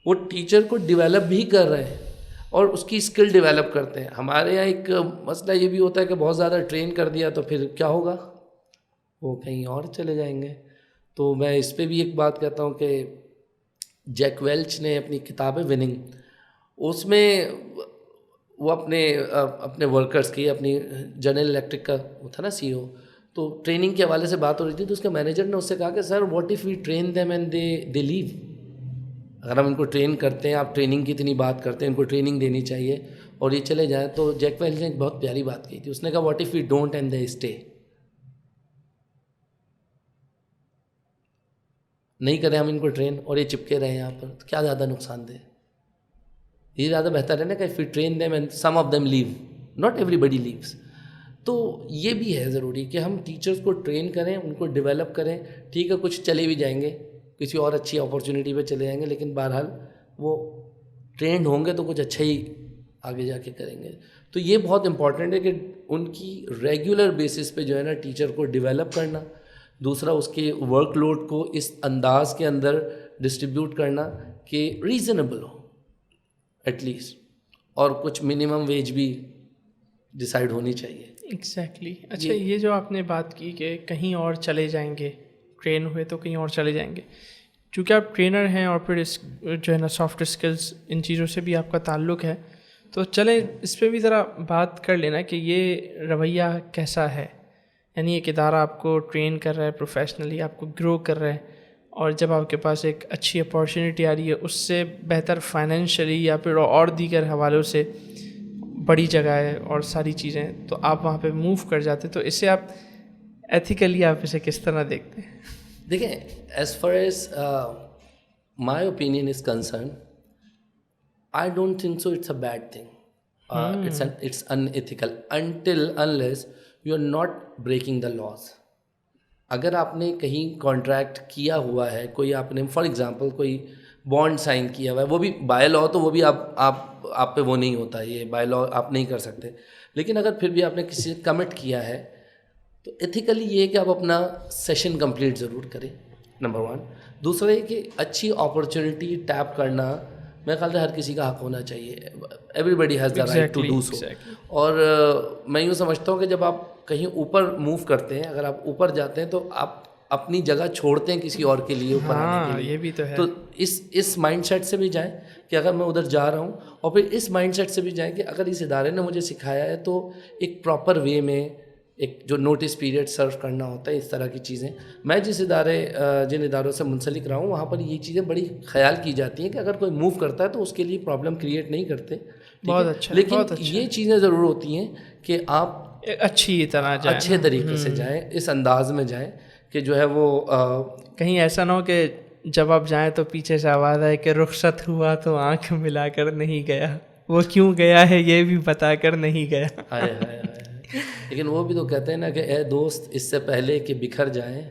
وہ ٹیچر کو ڈیولپ بھی کر رہے ہیں اور اس کی اسکل ڈیولپ کرتے ہیں. ہمارے یہاں ایک مسئلہ یہ بھی ہوتا ہے کہ بہت زیادہ ٹرین کر دیا تو پھر کیا ہوگا، وہ کہیں اور چلے جائیں گے. تو میں اس پہ بھی ایک بات کہتا ہوں کہ جیک ویلچ نے اپنی کتاب ہے وننگ، اس میں وہ اپنے ورکرز کی، اپنی جنرل الیکٹرک کا وہ تھا نا CEO، تو ٹریننگ کے حوالے سے بات ہو رہی تھی، تو اس کے مینیجر نے اس سے کہا کہ sir what if we train them and they leave. اگر ہم ان کو ٹرین کرتے ہیں، آپ ٹریننگ کی اتنی بات کرتے ہیں، ان کو ٹریننگ دینی چاہیے اور یہ چلے جائیں، تو جیک ویلچ نے ایک بہت پیاری بات کی تھی. اس نے کہا what if we don't and they stay. نہیں کریں ہم ان کو ٹرین اور یہ چپکے رہے یہاں پر، تو کیا زیادہ نقصان دہ؟ یہ زیادہ بہتر ہے نا کہ if you train them and some of them leave, not everybody leaves. تو یہ بھی ہے ضروری کہ ہم ٹیچرز کو ٹرین کریں، ان کو ڈیولپ کریں. ٹھیک ہے، کچھ چلے بھی جائیں گے، کسی اور اچھی اپارچونیٹی پہ چلے جائیں گے, لیکن بہرحال وہ ٹرینڈ ہوں گے تو کچھ اچھا ہی آگے جا کے کریں گے. تو یہ بہت امپورٹنٹ ہے کہ ان کی ریگولر بیسس پہ جو ہے نا ٹیچر کو ڈیولپ کرنا. دوسرا اس کے ورک لوڈ کو اس انداز کے اندر ڈسٹریبیوٹ کرنا کہ ریزنیبل ہو ایٹ لیسٹ, اور کچھ منیمم ویج بھی ڈیسائیڈ ہونی چاہیے. ایگزیکٹلی. اچھا, یہ جو آپ نے بات کی کہ کہیں اور چلے جائیں گے, ٹرین ہوئے تو کہیں اور چلے جائیں گے, چونکہ آپ ٹرینر ہیں اور پھر اس جو ہے نا سافٹ اسکلز ان چیزوں سے بھی آپ کا تعلق ہے, تو چلیں اس پہ بھی ذرا بات کر لینا کہ یہ رویہ کیسا ہے. یعنی ایک ادارہ آپ کو ٹرین کر رہا ہے, پروفیشنلی آپ کو گرو کر رہا ہے, اور جب آپ کے پاس ایک اچھی اپارچونیٹی آ رہی ہے, اس سے بہتر فائنینشلی یا پھر اور دیگر حوالوں سے بڑی جگہ ہے اور ساری چیزیں, تو آپ وہاں پہ موو کر جاتے, تو اس سے آپ ایتھیکلی آپ اسے کس طرح دیکھتے ہیں؟ دیکھیں, as far as my opinion is concern, I don't think so it's a bad thing. It's unethical until unless you are not breaking the laws. اگر آپ نے کہیں کانٹریکٹ کیا ہوا ہے, کوئی آپ نے فار ایگزامپل کوئی بانڈ سائن کیا ہوا ہے, وہ بھی بائی لا, تو وہ بھی آپ پہ وہ نہیں ہوتا, یہ بائی لا آپ نہیں کر سکتے, لیکن اگر پھر بھی آپ نے کسی سے کمٹ کیا ہے تو ایتھیکلی یہ ہے کہ آپ اپنا سیشن کمپلیٹ ضرور کریں, نمبر 1. دوسرا یہ کہ اچھی اپارچونیٹی ٹیپ کرنا میرے خیال سے ہر کسی کا حق ہونا چاہیے. Everybody has the right to do so. اور میں یوں سمجھتا ہوں کہ جب آپ کہیں اوپر موو کرتے ہیں, اگر آپ اوپر جاتے ہیں تو آپ اپنی جگہ چھوڑتے ہیں کسی اور کے لیے اوپر آنے کے لیے. یہ بھی تو ہے. تو اس مائنڈ سیٹ سے بھی جائیں کہ اگر میں ادھر جا رہا ہوں, اور پھر اس مائنڈ سیٹ سے بھی جائیں کہ اگر اس ادارے نے مجھے سکھایا ہے تو ایک پراپر وے میں ایک جو نوٹس پیریڈ سرو کرنا ہوتا ہے, اس طرح کی چیزیں. میں جن اداروں سے منسلک رہا ہوں وہاں پر یہ چیزیں بڑی خیال کی جاتی ہیں کہ اگر کوئی موو کرتا ہے تو اس کے لیے پرابلم کریٹ نہیں کرتے. بہت اچھا. لیکن یہ چیزیں ضرور ہوتی ہیں کہ آپ اچھی طرح جائیں, اچھے طریقے سے جائیں, اس انداز میں جائیں کہ جو ہے وہ کہیں ایسا نہ ہو کہ جب آپ جائیں تو پیچھے سے آواز آئے کہ رخصت ہوا تو آنکھ ملا کر نہیں گیا, وہ کیوں گیا ہے یہ بھی بتا کر نہیں گیا. لیکن وہ بھی تو کہتے ہیں نا کہ اے دوست اس سے پہلے کہ بکھر جائیں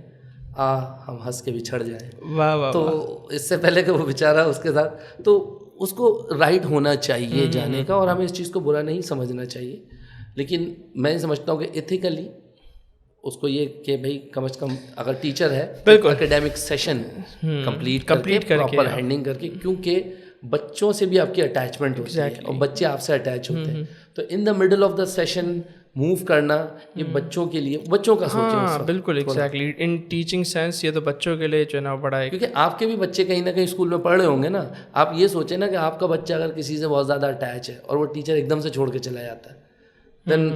ہم ہنس کے بچھڑ جائیں. واہ واہ. تو اس سے پہلے کہ وہ بیچارہ اس کے ساتھ, تو اس کو رائٹ ہونا چاہیے جانے کا, اور ہمیں اس چیز کو برا نہیں سمجھنا چاہیے. لیکن میں سمجھتا ہوں کہ ایتھیکلی اس کو یہ کہ بھائی کم از کم اگر ٹیچر ہے بالکل اکیڈیمک سیشن کمپلیٹ کر کے پراپر ہینڈلنگ کر کے, کیونکہ بچوں سے بھی آپ کی اٹیچمنٹ ہوتی ہے اور بچے آپ سے اٹیچ ہوتے ہیں. تو in the middle of the session move کرنا یہ بچوں کے لیے, بچوں کا سوچیں. بالکل ایگزیکٹلی, ان ٹیچنگ سینس یہ تو بچوں کے لیے جو ہے نا بڑا ہے, کیونکہ آپ کے بھی بچے کہیں نہ کہیں اسکول میں پڑھ رہے ہوں گے نا. آپ یہ سوچیں نا کہ آپ کا بچہ اگر کسی سے بہت زیادہ اٹیچ ہے اور وہ ٹیچر ایک دم سے چھوڑ کے چلا جاتا ہے, دین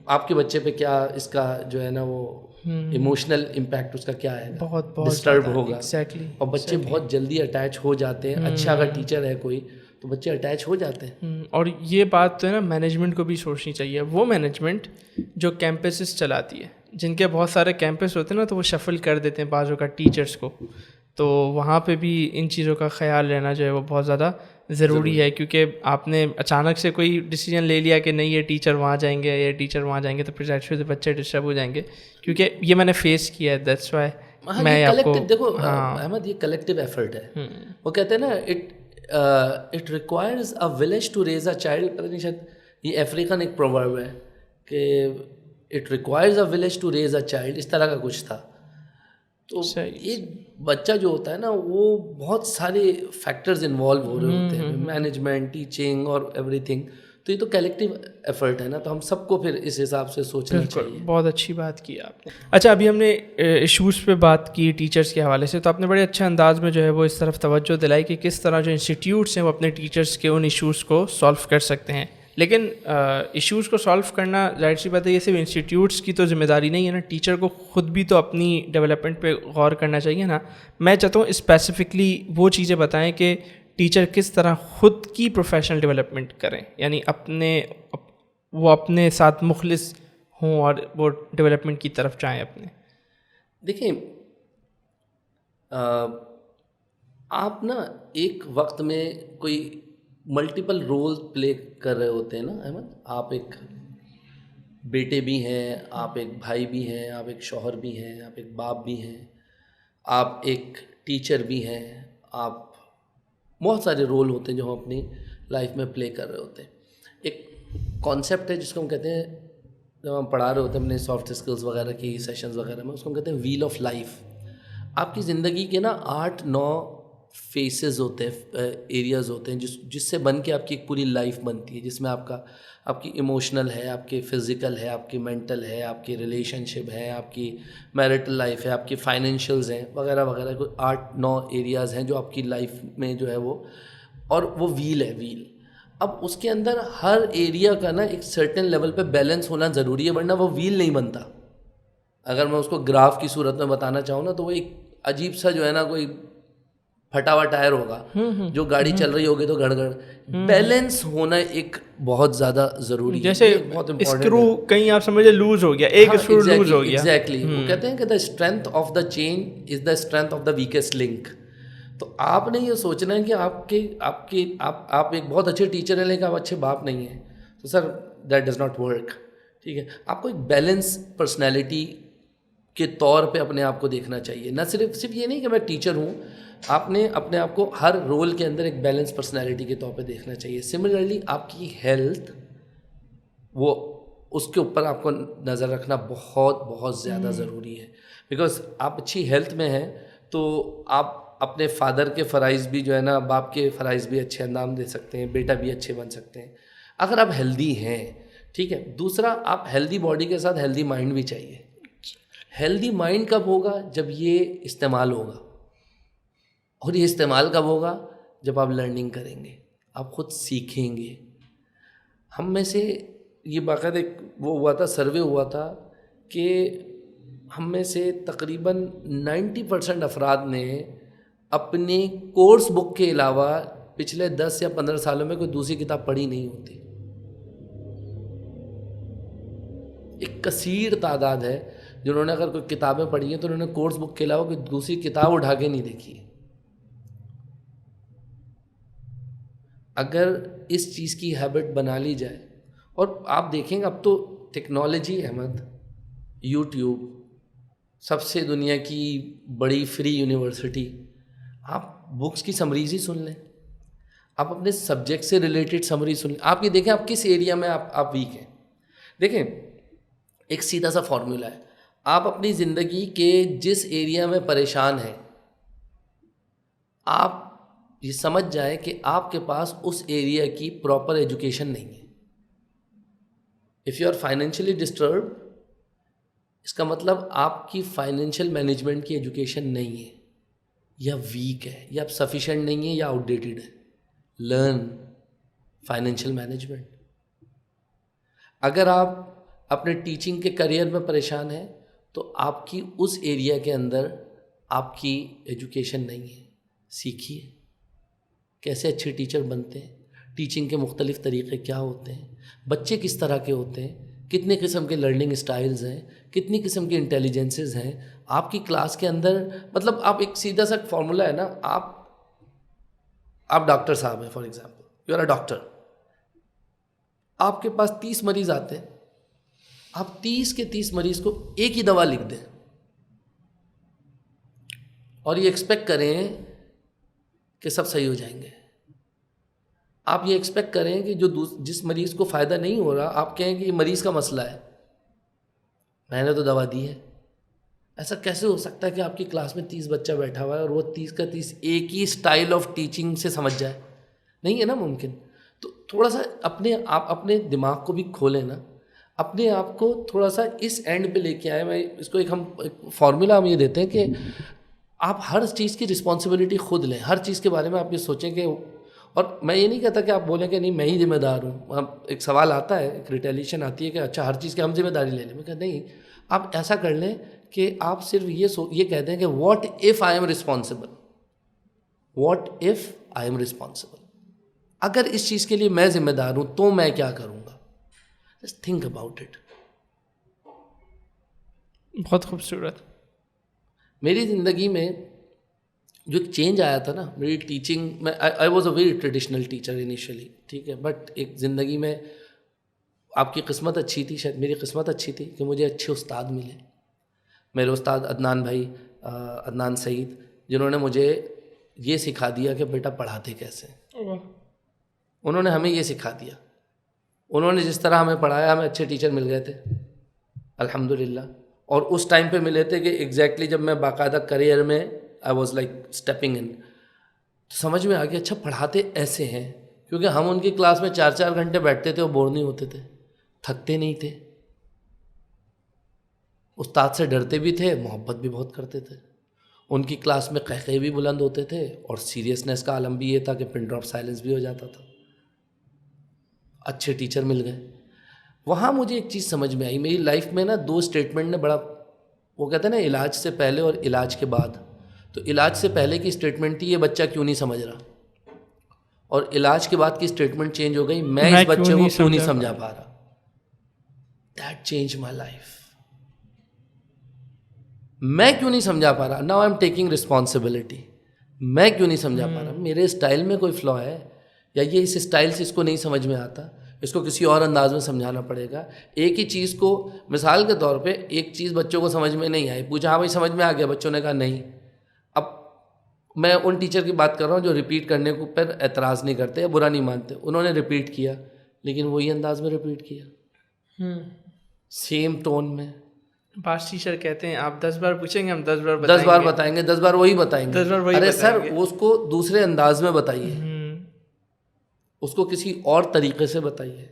آپ کے بچے پہ کیا اس کا جو ہے نا وہ ایموشنل امپیکٹ اس کا کیا ہے, بہت ڈسٹرب ہوگا. ایگزیکٹلی. اور بچے بہت جلدی اٹیچ ہو جاتے ہیں. اچھا اگر ٹیچر ہے کوئی تو بچے اٹیچ ہو جاتے ہیں. اور یہ بات تو ہے نا مینجمنٹ کو بھی سوچنی چاہیے. وہ مینجمنٹ جو کیمپسز چلاتی ہے, جن کے بہت سارے کیمپس ہوتے ہیں نا, تو وہ شفل کر دیتے ہیں بعضوں کا ٹیچرس کو, تو وہاں پہ بھی ان چیزوں کا خیال لینا جو ہے وہ بہت زیادہ ضروری ہے. کیونکہ آپ نے اچانک سے کوئی ڈیسیجن لے لیا کہ نہیں یہ ٹیچر وہاں جائیں گے, یہ ٹیچر وہاں جائیں گے, تو پھر ظاہر سی بچے ڈسٹرب ہو جائیں گے. کیونکہ یہ میں نے فیس کیا ہے, دیٹس وائی میں آپ کو. دیکھو احمد, یہ کلیکٹیو ایفرٹ ہے. وہ کہتے ہیں نا it requires a village to raise a child. پتہ نہیں شاید یہ افریقن ایک پروورب ہے کہ it requires a village to raise a child, اس طرح کا کچھ تھا. تو ایک بچہ جو ہوتا ہے نا وہ بہت سارے فیکٹرز انوالو ہو رہے ہوتے ہیں, مینجمنٹ, ٹیچنگ اور ایوری تھنگ. تو یہ تو کلیکٹیو ایفرٹ ہے نا, تو ہم سب کو پھر اس حساب سے سوچنا چاہیے. بہت اچھی بات کی آپ نے. اچھا, ابھی ہم نے ایشوز پہ بات کی ٹیچرس کے حوالے سے, تو آپ نے بڑے اچھے انداز میں جو ہے وہ اس طرف توجہ دلائی کہ کس طرح جو انسٹیٹیوٹس ہیں وہ اپنے ٹیچرس کے ان ایشوز کو سالو کر سکتے ہیں. لیکن ایشوز کو سالو کرنا ظاہر سی بات ہے, یہ صرف انسٹیٹیوٹس کی تو ذمہ داری نہیں ہے نا, ٹیچر کو خود بھی تو اپنی ڈیولپمنٹ پہ غور کرنا چاہیے نا. میں چاہتا ہوں اسپیسیفکلی وہ چیزیں بتائیں کہ ٹیچر کس طرح خود کی پروفیشنل ڈیولپمنٹ کریں, یعنی اپنے ساتھ مخلص ہوں اور وہ ڈیولپمنٹ کی طرف جائیں اپنے. دیکھیں, آپ نا ایک وقت میں کوئی ملٹیپل رول پلے کر رہے ہوتے ہیں نا احمد. آپ ایک بیٹے بھی ہیں, آپ ایک بھائی بھی ہیں, آپ ایک شوہر بھی ہیں, آپ ایک باپ بھی ہیں, آپ ایک ٹیچر بھی ہیں, آپ بہت سارے رول ہوتے ہیں جو ہم اپنی لائف میں پلے کر رہے ہوتے ہیں. ایک کانسیپٹ ہے جس کو ہم کہتے ہیں, جب ہم پڑھا رہے ہوتے ہیں اپنے سافٹ اسکلس وغیرہ کی سیشنز وغیرہ میں, اس کو ہم کہتے ہیں ویل آف لائف. آپ کی زندگی کے نا 8-9 فیسز ہوتے ہیں, ایریاز ہوتے ہیں جس سے بن کے آپ کی ایک پوری لائف بنتی ہے, جس میں آپ کی ایموشنل ہے, آپ کی فزیکل ہے, آپ کی مینٹل ہے, آپ کی ریلیشن شپ ہے, آپ کی میرٹل لائف ہے, آپ کی فائنینشیلز ہیں وغیرہ وغیرہ. کوئی 8-9 ایریاز ہیں جو آپ کی لائف میں جو ہے وہ, اور وہ ویل ہے, ویل. اب اس کے اندر ہر ایریا کا نا ایک سرٹن لیول پہ بیلنس ہونا ضروری ہے, ورنہ وہ ویل نہیں بنتا. اگر میں اس کو گراف کی صورت میں بتانا چاہوں نا, تو وہ ایک عجیب سا جو ہے نا, کوئی پھٹا ہوا ٹائر ہوگا جو گاڑی چل رہی ہوگی تو گڑ گڑ. بیلنس ہونا ایک بہت زیادہ ضروری ہے, جیسے بہت امپورٹنٹ اسکرو کہیں آپ سمجھے لوز ہو گیا, ایک اسکرو لوز ہو گیا. ایگزیکٹلی, وہ کہتے ہیں کہ the strength of the chain is the strength of the weakest link. تو آپ نے یہ سوچنا ہے کہ آپ ایک بہت اچھے ٹیچر ہیں لیکن آپ اچھے باپ نہیں ہیں, تو سر دیٹ ڈز ناٹ ورک. ٹھیک ہے, آپ کو ایک بیلنس پرسنالٹی کے طور پہ اپنے آپ کو دیکھنا چاہیے. نہ صرف یہ نہیں کہ میں ٹیچر ہوں, آپ نے اپنے آپ کو ہر رول کے اندر ایک بیلنس پرسنالٹی کے طور پہ دیکھنا چاہیے. سملرلی آپ کی ہیلتھ, وہ اس کے اوپر آپ کو نظر رکھنا بہت بہت زیادہ ضروری ہے. بیکاز آپ اچھی ہیلتھ میں ہیں تو آپ اپنے فادر کے فرائض بھی جو ہے نا, باپ کے فرائض بھی اچھے انجام دے سکتے ہیں, بیٹا بھی اچھے بن سکتے ہیں اگر آپ ہیلدی ہیں. ٹھیک ہے, دوسرا آپ ہیلدی باڈی کے ساتھ ہیلدی مائنڈ بھی چاہیے. ہیلدی مائنڈ کب ہوگا؟ جب یہ استعمال ہوگا. اور یہ استعمال کب ہوگا؟ جب آپ لرننگ کریں گے, آپ خود سیکھیں گے. ہم میں سے یہ باقاعدہ ایک وہ ہوا تھا, سروے ہوا تھا کہ ہم میں سے تقریباً 90% افراد نے اپنی کورس بک کے علاوہ پچھلے 10 یا 15 سالوں میں کوئی دوسری کتاب پڑھی نہیں ہوتی. ایک کثیر تعداد ہے جنہوں نے اگر کوئی کتابیں پڑھی ہیں تو انہوں نے کورس بک کے علاوہ کوئی دوسری کتاب اٹھا کے نہیں دیکھی. اگر اس چیز کی ہیبٹ بنا لی جائے, اور آپ دیکھیں گے اب تو ٹیکنالوجی, احمد, یوٹیوب, سب سے دنیا کی بڑی فری یونیورسٹی, آپ بکس کی سمریز ہی سن لیں, آپ اپنے سبجیکٹ سے ریلیٹڈ سمری سن لیں. آپ یہ دیکھیں آپ کس ایریا میں آپ ویک ہیں. دیکھیں ایک سیدھا سا فارمولا ہے, آپ اپنی زندگی کے جس ایریا میں پریشان ہیں, آپ یہ سمجھ جائیں کہ آپ کے پاس اس ایریا کی پراپر ایجوکیشن نہیں ہے. If you are financially disturbed, اس کا مطلب آپ کی فائنینشیل مینجمنٹ کی ایجوکیشن نہیں ہے, یا ویک ہے, یا آپ سفیشینٹ نہیں ہے, یا آؤٹ ڈیٹڈ ہے. Learn financial management. اگر آپ اپنے ٹیچنگ کے کریئر میں پریشان ہیں تو آپ کی اس ایریا کے اندر آپ کی ایجوکیشن نہیں ہے. سیکھیے کیسے اچھے ٹیچر بنتے ہیں, ٹیچنگ کے مختلف طریقے کیا ہوتے ہیں, بچے کس طرح کے ہوتے ہیں, کتنے قسم کے لرننگ اسٹائلز ہیں, کتنی قسم کے انٹیلیجنسز ہیں آپ کی کلاس کے اندر. مطلب آپ ایک سیدھا سا فارمولا ہے نا, آپ ڈاکٹر صاحب ہیں, for example you are a doctor, آپ کے پاس 30 مریض آتے ہیں, آپ 30 کے 30 مریض کو ایک ہی دوا لکھ دیں اور یہ ایکسپیکٹ کریں کہ سب صحیح ہو جائیں گے. آپ یہ ایکسپیکٹ کریں کہ جس مریض کو فائدہ نہیں ہو رہا, آپ کہیں کہ یہ مریض کا مسئلہ ہے, میں نے تو دوا دی ہے. ایسا کیسے ہو سکتا ہے کہ آپ کی کلاس میں 30 بچہ بیٹھا ہوا ہے اور وہ 30 کا 30 ایک ہی اسٹائل آف ٹیچنگ سے سمجھ جائے؟ نہیں ہے نا ممکن. تو تھوڑا سا آپ اپنے دماغ کو بھی کھولیں نا, اپنے آپ کو تھوڑا سا اس اینڈ پہ لے کے آئے. میں اس کو ایک فارمولا ہم یہ دیتے ہیں کہ آپ ہر چیز کی رسپانسبلٹی خود لیں. ہر چیز کے بارے میں آپ یہ سوچیں کہ, اور میں یہ نہیں کہتا کہ آپ بولیں کہ نہیں میں ہی ذمہ دار ہوں. ایک سوال آتا ہے, ایک ریٹیلیشن آتی ہے کہ اچھا ہر چیز کی ہم ذمہ داری لے لیں. میں کہتا نہیں, آپ ایسا کر لیں کہ آپ صرف یہ کہتے ہیں کہ what if I am responsible, what if I am responsible, اگر اس چیز کے لیے میں ذمہ دار ہوں تو میں کیا کروں گا. Just think about it. بہت خوبصورت. میری زندگی میں جو ایک چینج آیا تھا نا, میری ٹیچنگ میں, I was a very traditional teacher initially, ٹھیک ہے, بٹ ایک زندگی میں آپ کی قسمت اچھی تھی, شاید میری قسمت اچھی تھی کہ مجھے اچھے استاد ملے. میرے استاد عدنان بھائی, عدنان سعید, جنہوں نے مجھے یہ سکھا دیا کہ بیٹا پڑھاتے کیسے. انہوں نے ہمیں یہ سکھا دیا. انہوں نے جس طرح ہمیں پڑھایا, ہمیں اچھے ٹیچر مل گئے تھے الحمدللہ. اور اس ٹائم پہ ملے تھے کہ ایگزیکٹلی جب میں باقاعدہ کریئر میں آئی واز لائک اسٹیپنگ ان, تو سمجھ میں آ گیا اچھا پڑھاتے ایسے ہیں. کیونکہ ہم ان کی کلاس میں 4 گھنٹے بیٹھتے تھے اور بور نہیں ہوتے تھے, تھکتے نہیں تھے, استاد سے ڈرتے بھی تھے, محبت بھی بہت کرتے تھے. ان کی کلاس میں قہقہے بھی بلند ہوتے تھے, اور سیریسنیس کا عالم بھی یہ تھا کہ پن ڈراپ سائلنس بھی ہو جاتا تھا. اچھے ٹیچر مل گئے. وہاں مجھے ایک چیز سمجھ میں آئی, میری لائف میں نا 2 اسٹیٹمنٹ نے بڑا, وہ کہتے ہیں نا علاج سے پہلے اور علاج کے بعد. تو علاج سے پہلے کی اسٹیٹمنٹ تھی یہ بچہ کیوں نہیں سمجھ رہا, اور علاج کے بعد کی اسٹیٹمنٹ چینج ہو گئی میں اس بچے کو کیوں نہیں سمجھا پا رہا. That change my life. میں کیوں نہیں سمجھا پا رہا, now I am taking responsibility. میں کیوں نہیں سمجھا پا رہا, میرے اسٹائل میں کوئی فلا ہے, یا یہ اس اسٹائل سے اس کو نہیں سمجھ میں آتا, اس کو کسی اور انداز میں سمجھانا پڑے گا. ایک ہی چیز کو مثال کے طور پہ ایک چیز بچوں کو سمجھ میں نہیں آئی, پوچھا ہاں بھائی سمجھ میں آ گیا, بچوں نے کہا نہیں. اب میں ان ٹیچر کی بات کر رہا ہوں جو ریپیٹ کرنے کو پر اعتراض نہیں کرتے یا برا نہیں مانتے. انہوں نے ریپیٹ کیا لیکن وہی انداز میں ریپیٹ کیا, سیم ٹون میں. بعض ٹیچر کہتے ہیں آپ 10 بار پوچھیں گے ہم 10 بار بتائیں گے, 10 بار وہی بتائیں گے. ارے سر اس کو دوسرے انداز میں بتائیے, اس کو کسی اور طریقے سے بتائیے.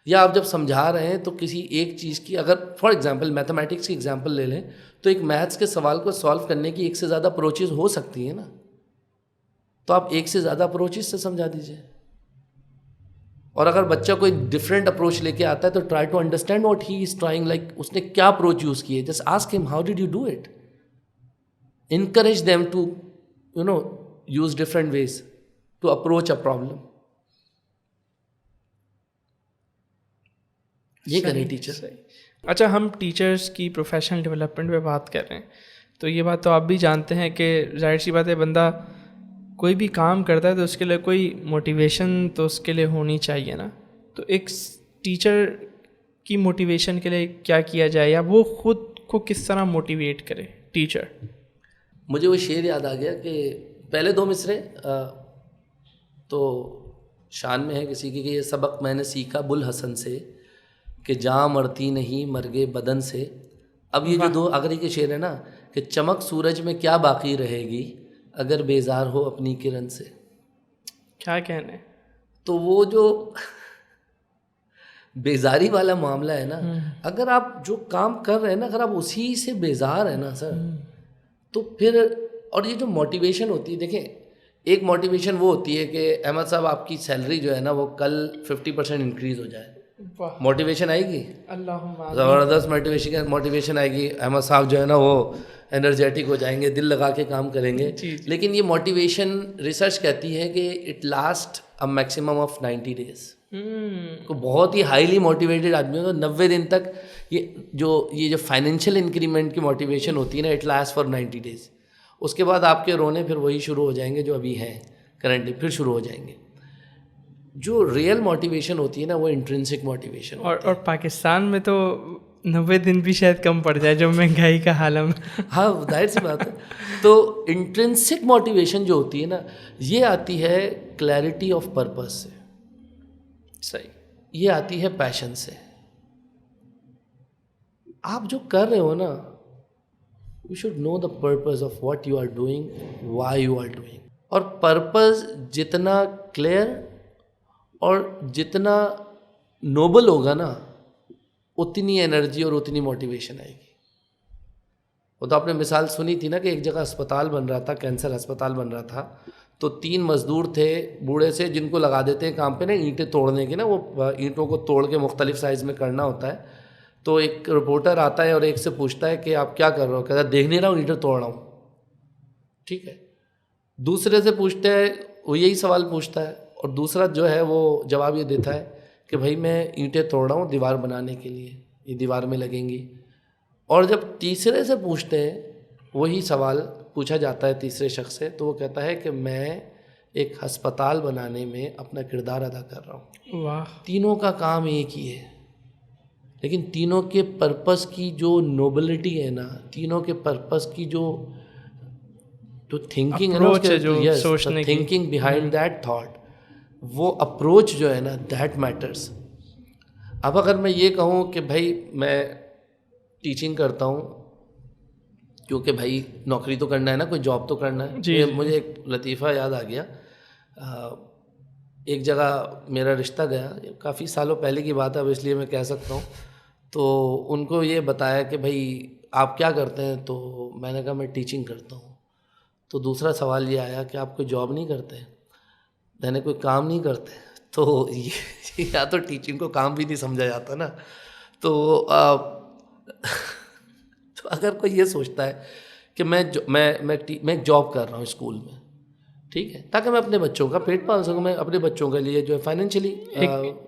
یا آپ جب سمجھا رہے ہیں تو کسی ایک چیز کی, اگر فار ایگزامپل میتھمیٹکس کی ایگزامپل لے لیں تو ایک میتھس کے سوال کو سالو کرنے کی ایک سے زیادہ اپروچز ہو سکتی ہیں نا, تو آپ ایک سے زیادہ اپروچز سے سمجھا دیجیے. اور اگر بچہ کوئی ڈفرینٹ اپروچ لے کے آتا ہے تو try to understand what he is trying, like اس نے کیا اپروچ یوز کی ہے. Just ask him how did you do it. Encourage them to use different ways to approach a problem. یہ کریں ٹیچر. اچھا ہم ٹیچرس کی پروفیشنل ڈیولپمنٹ پہ بات کر رہے ہیں, تو یہ بات تو آپ بھی جانتے ہیں کہ ظاہر سی بات ہے بندہ کوئی بھی کام کرتا ہے تو اس کے لیے کوئی موٹیویشن تو اس کے لیے ہونی چاہیے نا. تو ایک ٹیچر کی موٹیویشن کے لیے کیا کیا جائے, یا وہ خود کو کس طرح موٹیویٹ کرے ٹیچر. مجھے وہ شعر یاد آ گیا کہ پہلے 2 مصرے تو شان میں ہے کسی کی کہ یہ سبق میں نے سیکھا بوالحسن سے کہ جاں مرتی نہیں مرگے بدن سے. اب یہ جو 2 آخری کے شعر ہے نا کہ چمک سورج میں کیا باقی رہے گی اگر بیزار ہو اپنی کرن سے. کیا کہنے. تو وہ جو بیزاری والا معاملہ ہے نا, اگر آپ جو کام کر رہے ہیں نا, اگر آپ اسی سے بیزار ہیں نا سر, تو پھر اور یہ جو موٹیویشن ہوتی ہے, دیکھیں ایک موٹیویشن وہ ہوتی ہے کہ احمد صاحب آپ کی سیلری جو ہے نا وہ کل 50% انکریز ہو جائے, موٹیویشن آئے گی, زبردست موٹیویشن آئے گی, احمد صاحب جو ہے نا وہ انرجیٹک ہو جائیں گے, دل لگا کے کام کریں گے. لیکن یہ موٹیویشن ریسرچ کہتی ہے کہ it last a maximum of 90 days. کو بہت ہی ہائیلی موٹیویٹڈ آدمی ہو تو 90 دن تک یہ جو فائنینشیل انکریمنٹ کی موٹیویشن ہوتی ہے نا, اٹ لاسٹ فار 90 days. اس کے بعد آپ کے رونے پھر وہی شروع ہو جائیں گے جو ابھی ہیں کرنٹلی, پھر شروع ہو جائیں گے. جو ریئل موٹیویشن ہوتی ہے نا وہ انٹرنسک موٹیویشن. اور پاکستان میں تو 90 دن بھی شاید کم پڑ جائے جو مہنگائی کا عالم. ہاں ظاہر سی بات ہے. تو انٹرنسک موٹیویشن جو ہوتی ہے نا یہ آتی ہے کلیئرٹی آف پرپز سے, صحیح, یہ آتی ہے پیشن سے. آپ جو کر رہے ہو نا you should know the purpose of what you are doing, why you are doing. اور پرپز جتنا کلیئر اور جتنا نوبل ہوگا نا اتنی انرجی اور اتنی موٹیویشن آئے گی. وہ تو آپ نے مثال سنی تھی نا کہ ایک جگہ اسپتال بن رہا تھا, کینسر اسپتال بن رہا تھا, تو 3 مزدور تھے بوڑھے سے جن کو لگا دیتے ہیں کام پہ نا اینٹیں توڑنے کے نا, وہ اینٹوں کو توڑ کے مختلف سائز میں کرنا ہوتا ہے. تو ایک رپورٹر آتا ہے اور ایک سے پوچھتا ہے کہ آپ کیا کر رہے ہو, کہتا ہے دیکھ نہیں رہا ہوں اینٹیں توڑ رہا ہوں. ٹھیک ہے. دوسرے سے پوچھتے ہیں, وہ یہی سوال پوچھتا ہے, اور دوسرا جو ہے وہ جواب یہ دیتا ہے کہ بھائی میں اینٹیں توڑ رہا ہوں دیوار بنانے کے لیے, یہ دیوار میں لگیں گی. اور جب تیسرے سے پوچھتے ہیں, وہی سوال پوچھا جاتا ہے تیسرے شخص سے, تو وہ کہتا ہے کہ میں ایک ہسپتال بنانے میں اپنا کردار ادا کر رہا ہوں. واہ. تینوں کا کام ایک ہی ہے, لیکن تینوں کے پرپس کی جو نوبلٹی ہے نا, تینوں کے پرپس کی جو تو تھنکنگ approach ہے جو سوچنے کی. تھنکنگ بیہائنڈ دیٹ تھاٹ, وہ اپروچ جو ہے نا, دیٹ میٹرس. اب اگر میں یہ کہوں کہ بھائی میں ٹیچنگ کرتا ہوں کیونکہ بھائی نوکری تو کرنا ہے نا, کوئی جاب تو کرنا ہے. مجھے ایک لطیفہ یاد آ گیا. ایک جگہ میرا رشتہ گیا, کافی سالوں پہلے کی بات ہے, اب اس لیے میں کہہ سکتا ہوں. تو ان کو یہ بتایا کہ بھائی آپ کیا کرتے ہیں, تو میں نے کہا میں ٹیچنگ کرتا ہوں. تو دوسرا سوال یہ آیا کہ آپ کوئی جاب نہیں کرتے, میں نے کوئی کام نہیں کرتے. تو یا تو ٹیچنگ کو کام بھی نہیں سمجھا جاتا نا. تو اگر کوئی یہ سوچتا ہے کہ میں جاب کر رہا ہوں اسکول میں, ٹھیک ہے, تاکہ میں اپنے بچوں کا پیٹ پال سکوں, میں اپنے بچوں کے لیے جو ہے فائنینشلی.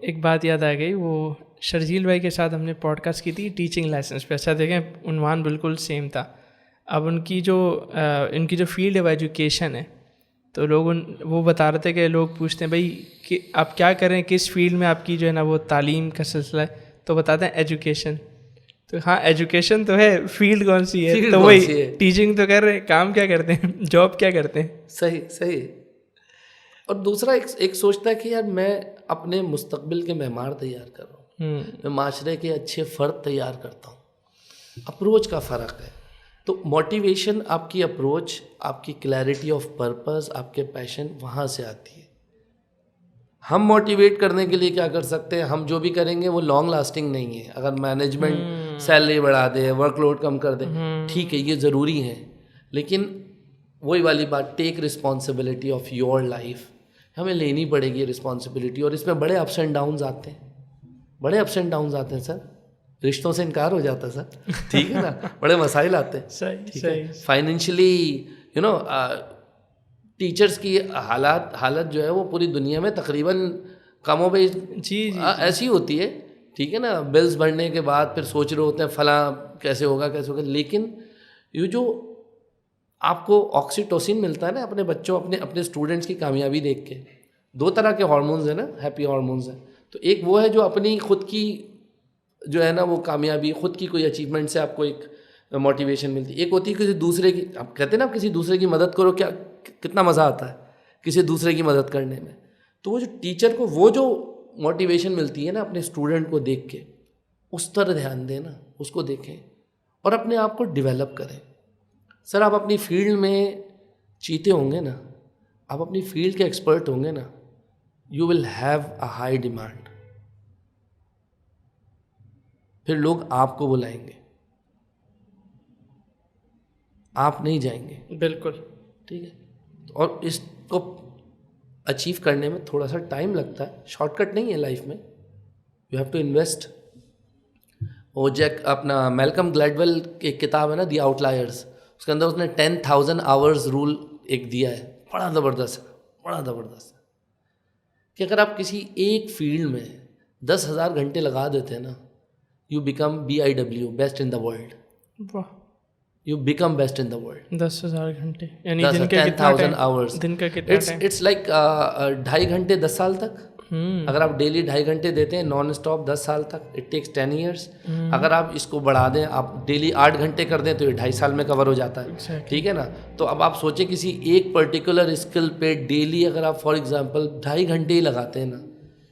ایک بات یاد آ گئی, وہ شرجیل بھائی کے ساتھ ہم نے پوڈ کاسٹ کی تھی ٹیچنگ لائسنس پہ. اچھا دیکھیں عنوان بالکل سیم تھا. اب ان کی جو فیلڈ آف ایجوکیشن ہے, تو لوگ وہ بتا رہے تھے کہ لوگ پوچھتے ہیں بھائی کہ آپ کیا کریں, کس فیلڈ میں آپ کی جو ہے نا وہ تعلیم کا سلسلہ ہے, تو بتاتے ہیں ایجوکیشن. تو ہاں ایجوکیشن تو ہے, فیلڈ کون سی ہے, تو وہی ٹیچنگ تو کر رہے ہیں, کام کیا کرتے ہیں, جاب کیا کرتے ہیں. صحیح. اور دوسرا ایک سوچتا ہے کہ یار میں اپنے مستقبل کے معمار تیار کر رہا ہوں, میں معاشرے کے اچھے فرد تیار کرتا ہوں. اپروچ کا فرق ہے. تو موٹیویشن آپ کی اپروچ, آپ کی کلیئرٹی آف پرپز, آپ کے پیشن وہاں سے آتی ہے. ہم موٹیویٹ کرنے کے لیے کیا کر سکتے ہیں, ہم جو بھی کریں گے وہ لانگ لاسٹنگ نہیں ہے. اگر مینجمنٹ سیلری بڑھا دے, ورک لوڈ کم کر دے, ٹھیک ہے یہ ضروری ہے, لیکن وہی والی بات, take responsibility of your life. ہمیں لینی پڑے گی رسپانسبلٹی, اور اس میں بڑے اپس اینڈ ڈاؤنز آتے ہیں, سر. رشتوں سے انکار ہو جاتا ہے سر, ٹھیک ہے نا, بڑے مسائل آتے ہیں. صحیح. فائنینشلی ٹیچرس کی حالت جو ہے وہ پوری دنیا میں تقریباً کم و بیش ایسی ہوتی ہے, ٹھیک ہے نا. بلز بھرنے کے بعد پھر سوچ رہے ہوتے ہیں فلاں کیسے ہوگا, لیکن یہ جو آپ کو آکسیٹوسن ملتا ہے نا اپنے بچوں, اپنے اسٹوڈنٹس کی کامیابی دیکھ کے. 2 طرح کے ہارمونز ہیں نا, ہیپی ہارمونز ہیں. تو ایک وہ ہے جو اپنی خود کی جو ہے نا وہ کامیابی, خود کی کوئی اچیومنٹ سے آپ کو ایک موٹیویشن ملتی ہے. ایک ہوتی ہے کسی دوسرے کی, آپ کہتے ہیں نا کسی دوسرے کی مدد کرو, کتنا مزہ آتا ہے کسی دوسرے کی مدد کرنے میں. تو وہ جو ٹیچر کو وہ جو موٹیویشن ملتی ہے نا اپنے اسٹوڈنٹ کو دیکھ کے, اس طرح دھیان دیں نا, اس کو دیکھیں اور اپنے آپ کو ڈیولپ کریں. سر آپ اپنی فیلڈ میں چیتے ہوں گے نا, آپ اپنی فیلڈ کے ایکسپرٹ ہوں گے نا, you will have a high demand. پھر لوگ آپ کو بلائیں گے, آپ نہیں جائیں گے. بالکل ٹھیک ہے. اور اس کو اچیو کرنے میں تھوڑا سا ٹائم لگتا ہے, شارٹ کٹ نہیں ہے لائف میں, یو ہیو ٹو انویسٹ. وہ اپنا میلکم گلیڈویل کی ایک کتاب ہے نا دی آؤٹ لائرز, اس کے اندر اس نے 10,000 آورز رول ایک دیا ہے, بڑا زبردست ہے کہ اگر آپ کسی ایک فیلڈ میں 10,000 گھنٹے لگا دیتے ہیں نا, you become BIW, best in the world. You become best in the world. 10,000 گھنٹے یعنی 10,000 آورز, دن کا کتنا ٹائم, اٹس لائک 2.5 گھنٹے 10 سال تک. اگر آپ ڈیلی 2.5 گھنٹے دیتے ہیں نان اسٹاپ 10 سال تک, اٹ ٹیکس 10 ایئرس. اگر آپ اس کو بڑھا دیں, آپ ڈیلی 8 گھنٹے کر دیں تو یہ 2.5 سال میں کور ہو جاتا ہے. ٹھیک ہے نا. تو اب آپ سوچیں کسی ایک پرٹیکولر اسکل پہ ڈیلی اگر آپ فار ایگزامپل 2.5 گھنٹے ہی لگاتے ہیں نا,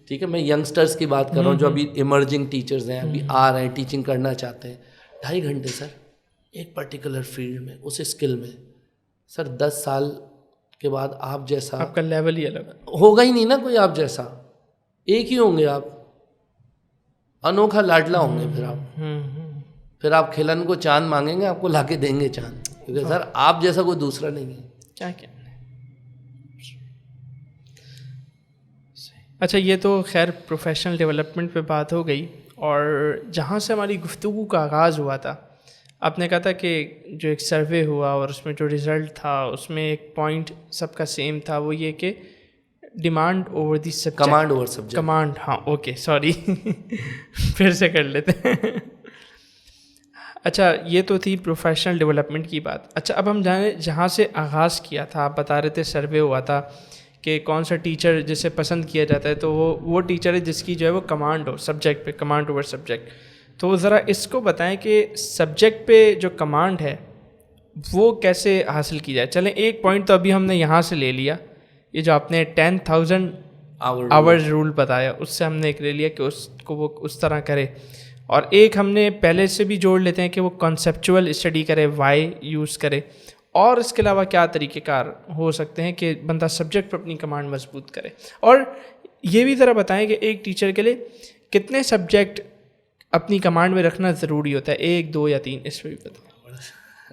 ٹھیک ہے, میں ینگسٹرس کی بات کر رہا ہوں جو ابھی ایمرجنگ ٹیچرز ہیں, ابھی آ رہے ہیں, ٹیچنگ کرنا چاہتے ہیں. 2.5 گھنٹے سر ایک پرٹیکولر فیلڈ میں, اس اسکل میں, سر 10 سال کے بعد آپ جیسا, آپ کا لیول ہی الگ ہوگا ہی نہیں نا کوئی آپ جیسا, ایک ہی ہوں گے آپ, انوکھا لاڈلا ہوں گے. پھر آپ کھلن کو چاند مانگیں گے, آپ کو لا کے دیں گے چاند, کیونکہ سر آپ جیسا کوئی دوسرا نہیں ہے. کیا اچھا, یہ تو خیر پروفیشنل ڈیولپمنٹ پہ بات ہو گئی, اور جہاں سے ہماری گفتگو کا آغاز ہوا تھا, آپ نے کہا تھا کہ جو ایک سروے ہوا اور اس میں جو رزلٹ تھا اس میں ایک پوائنٹ سب کا سیم تھا, وہ یہ کہ demand over the subject, command over subject. Command, ہاں اوکے سوری پھر سے کر لیتے ہیں. اچھا یہ تو تھی پروفیشنل ڈیولپمنٹ کی بات. اچھا اب ہم جہاں سے آغاز کیا تھا, آپ بتا رہے تھے سروے ہوا تھا کہ کون سا ٹیچر جسے پسند کیا جاتا ہے, تو وہ ٹیچر ہے جس کی جو ہے وہ کمانڈ ہو سبجیکٹ پہ, کمانڈ اوور سبجیکٹ. تو ذرا اس کو بتائیں کہ سبجیکٹ پہ جو کمانڈ ہے وہ کیسے حاصل کی جائے. چلیں ایک پوائنٹ تو ابھی ہم نے یہاں سے لے لیا, یہ جو آپ نے 10,000 آورز رول بتایا, اس سے ہم نے ایک لے لیا کہ اس کو وہ اس طرح کرے. اور ایک ہم نے پہلے سے بھی جوڑ لیتے ہیں کہ وہ کنسیپچول اسٹڈی کرے, وائی یوز کرے. اور اس کے علاوہ کیا طریقہ کار ہو سکتے ہیں کہ بندہ سبجیکٹ پر اپنی کمانڈ مضبوط کرے. اور یہ بھی ذرا بتائیں کہ ایک ٹیچر کے لیے کتنے سبجیکٹ اپنی کمانڈ میں رکھنا ضروری ہوتا ہے, 1, 2 یا 3, اس پہ بھی بتائیں.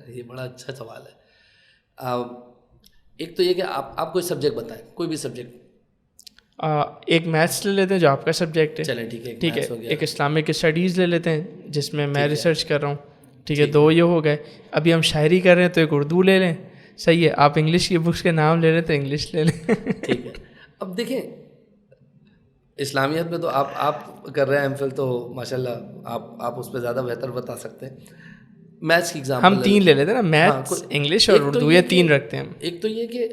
یہ بڑا اچھا سوال ہے. ایک تو یہ کہ آپ کوئی سبجیکٹ بتائیں, کوئی بھی سبجیکٹ. ایک میتھس لے لیتے ہیں جو آپ کا سبجیکٹ ہے. چلیں ٹھیک ہے. ایک اسلامک اسٹڈیز لے لیتے ہیں جس میں میں ریسرچ کر رہا ہوں. ٹھیک ہے, 2 یہ ہو گئے. ابھی ہم شاعری کر رہے ہیں تو ایک اردو لے لیں. صحیح ہے. آپ انگلش کی بکس کے نام لے رہے تو انگلش لے لیں. ٹھیک ہے. اب دیکھیں اسلامیت میں تو آپ کر رہے ہیں ایم فل, تو ماشاء اللہ آپ اس پہ زیادہ بہتر بتا سکتے ہیں. میتھس کی ایگزامپل ہم 3 لے لیتے ہیں نا, میتھس, انگلش اور اردو, یہ 3 رکھتے ہیں ہم. ایک تو یہ کہ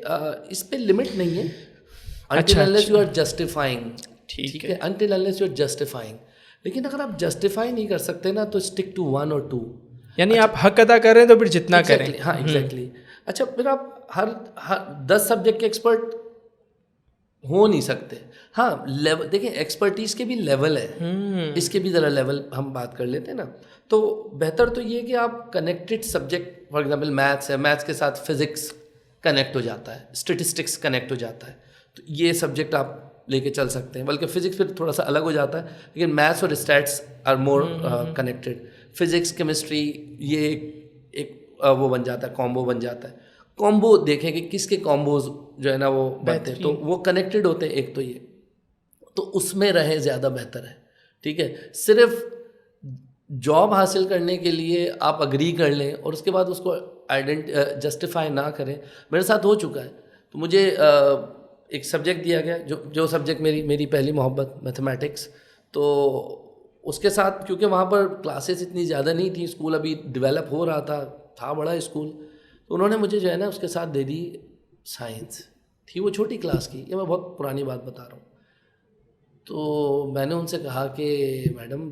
اس پہ لمٹ نہیں ہے until unless you are justifying. ٹھیک ہے, until unless you are justifying. لیکن اگر آپ جسٹیفائی نہیں کر سکتے نا تو stick to 1 or 2. یعنی آپ حق ادا کر رہے ہیں تو پھر جتنا کریں. ہاں ایگزیکٹلی. اچھا پھر آپ ہر 10 سبجیکٹ کے ایکسپرٹ ہو نہیں سکتے. ہاں لیول دیکھیں, ایکسپرٹیز کے بھی لیول ہے, اس کے بھی ذرا لیول ہم بات کر لیتے ہیں نا. تو بہتر تو یہ کہ آپ connected subject, for example maths ہے, میتھس کے ساتھ فزکس کنیکٹ ہو جاتا ہے, اسٹیٹسٹکس کنیکٹ ہو جاتا ہے, تو یہ سبجیکٹ آپ لے کے چل سکتے ہیں. بلکہ فزکس پھر تھوڑا سا الگ ہو جاتا ہے, لیکن میتھس اور stats are more connected. Physics chemistry یہ ایک وہ بن جاتا ہے, کامبو بن جاتا ہے. کامبو دیکھیں کہ کس کے کامبوز جو ہے نا وہ بنتے ہیں, تو وہ کنیکٹڈ ہوتے ہیں. ایک تو یہ, تو اس میں رہیں زیادہ بہتر ہے. ٹھیک ہے, صرف جاب حاصل کرنے کے لیے آپ اگری کر لیں اور اس کے بعد اس کو جسٹیفائی نہ کریں. میرے ساتھ ہو چکا ہے. تو مجھے ایک سبجیکٹ دیا گیا جو سبجیکٹ میری پہلی محبت میتھمیٹکس, تو اس کے ساتھ کیونکہ وہاں پر کلاسز اتنی زیادہ نہیں تھیں, اسکول ابھی ڈیولپ ہو رہا تھا بڑا اسکول, تو انہوں نے مجھے جو ہے نا اس کے ساتھ دے دی سائنس. تھی وہ چھوٹی کلاس کی, یہ میں بہت پرانی بات بتا رہا ہوں. تو میں نے ان سے کہا کہ میڈم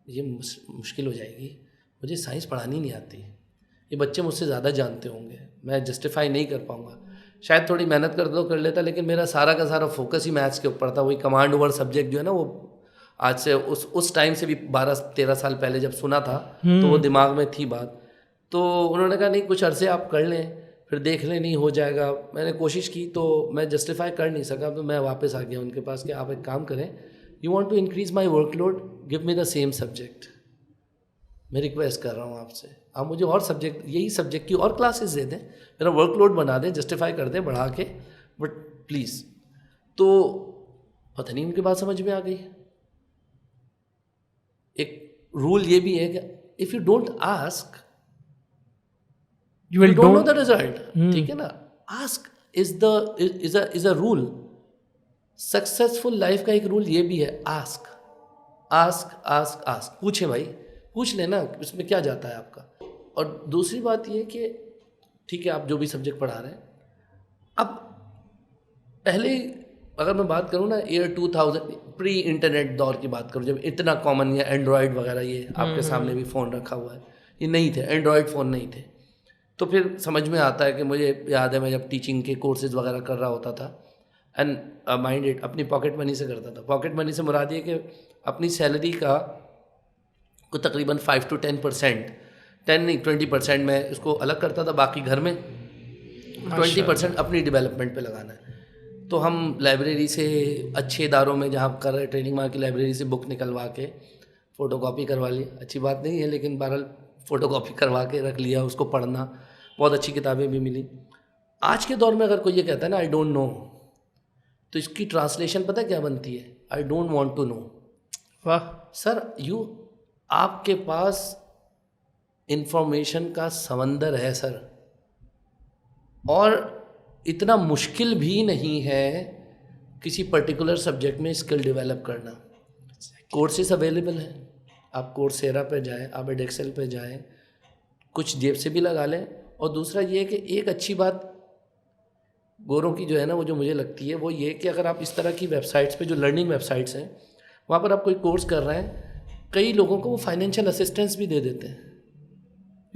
یہ مشکل ہو جائے گی, مجھے سائنس پڑھانی نہیں آتی, یہ بچے مجھ سے زیادہ جانتے ہوں گے, میں جسٹیفائی نہیں کر پاؤں گا. شاید تھوڑی محنت کر لیتا, لیکن میرا سارا کا سارا فوکس ہی میتھس کے اوپر تھا. وہی کمانڈ اوور سبجیکٹ جو ہے نا, وہ آج سے اس ٹائم سے بھی 12-13 سال پہلے جب سنا تھا تو وہ دماغ میں تھی بات. تو انہوں نے کہا نہیں کچھ عرصے آپ کر لیں, پھر دیکھ لیں, نہیں ہو جائے گا. میں نے کوشش کی تو میں جسٹیفائی کر نہیں سکا, تو میں واپس آ گیا ان کے پاس کہ آپ ایک کام کریں, you want to increase my workload, give me the same subject. میں ریکویسٹ کر رہا ہوں آپ سے, آپ مجھے اور سبجیکٹ, یہی سبجیکٹ کی اور کلاسز دے دیں, میرا ورک لوڈ بنا دیں, جسٹیفائی کر دیں بڑھا کے, بٹ پلیز. تو پتہ نہیں ان کی بات سمجھ میں آ گئی. ایک رول یہ بھی ہے کہ if you don't ask you don't know the result. ٹھیک ہے نا, ask is a rule. Successful life کا ایک رول یہ بھی ہے, ask. پوچھیں بھائی, پوچھ لینا, اس میں کیا جاتا ہے آپ کا. اور دوسری بات یہ کہ ٹھیک ہے آپ جو بھی سبجیکٹ پڑھا رہے ہیں, اب پہلے اگر میں بات کروں نا ایئر 2000 پری انٹرنیٹ دور کی بات کروں, جب اتنا کامن یا اینڈرائڈ وغیرہ, یہ آپ کے سامنے بھی فون رکھا ہوا ہے, یہ نہیں تھے, اینڈرائڈ فون نہیں تھے, تو پھر سمجھ میں آتا ہے کہ مجھے یاد ہے میں جب ٹیچنگ کے کورسز وغیرہ کر رہا ہوتا تھا, اینڈ مائنڈ اپنی پاکٹ منی سے کرتا تھا. پاکٹ منی سے مراد یہ کہ اپنی سیلری کا کو تقریباً 5 to 10%, 10 نہیں 20% میں اس کو الگ کرتا تھا, باقی گھر میں 20% اپنی ڈیولپمنٹ پہ لگانا ہے. تو ہم لائبریری سے, اچھے اداروں میں جہاں کر رہے ٹریننگ وہاں کی لائبریری سے بک نکلوا کے فوٹو کاپی کروا لی. اچھی بات نہیں ہے لیکن بہرحال فوٹو کاپی کروا کے رکھ لیا, اس کو پڑھنا, بہت اچھی کتابیں بھی ملی. آج کے دور میں اگر کوئی یہ کہتا ہے نا آئی ڈونٹ نو, تو اس کی ٹرانسلیشن پتہ کیا بنتی ہے, I don't want to know. واہ سر, آپ کے پاس انفارمیشن کا سمندر ہے سر, اور اتنا مشکل بھی نہیں ہے کسی پرٹیکولر سبجیکٹ میں اسکل ڈیولپ کرنا. کورسز اویلیبل ہیں, آپ کورسیرا پہ جائیں, آپ ایڈیکسل پہ جائیں, کچھ جیب سے بھی لگا لیں. اور دوسرا یہ کہ ایک اچھی بات گوروں کی جو ہے نا, وہ جو مجھے لگتی ہے وہ یہ کہ اگر آپ اس طرح کی ویب سائٹس پہ, جو لرننگ ویب سائٹس ہیں, وہاں پر آپ کوئی کورس کر رہے ہیں, کئی لوگوں کو وہ فائنینشیل اسسٹنس بھی دے دیتے ہیں.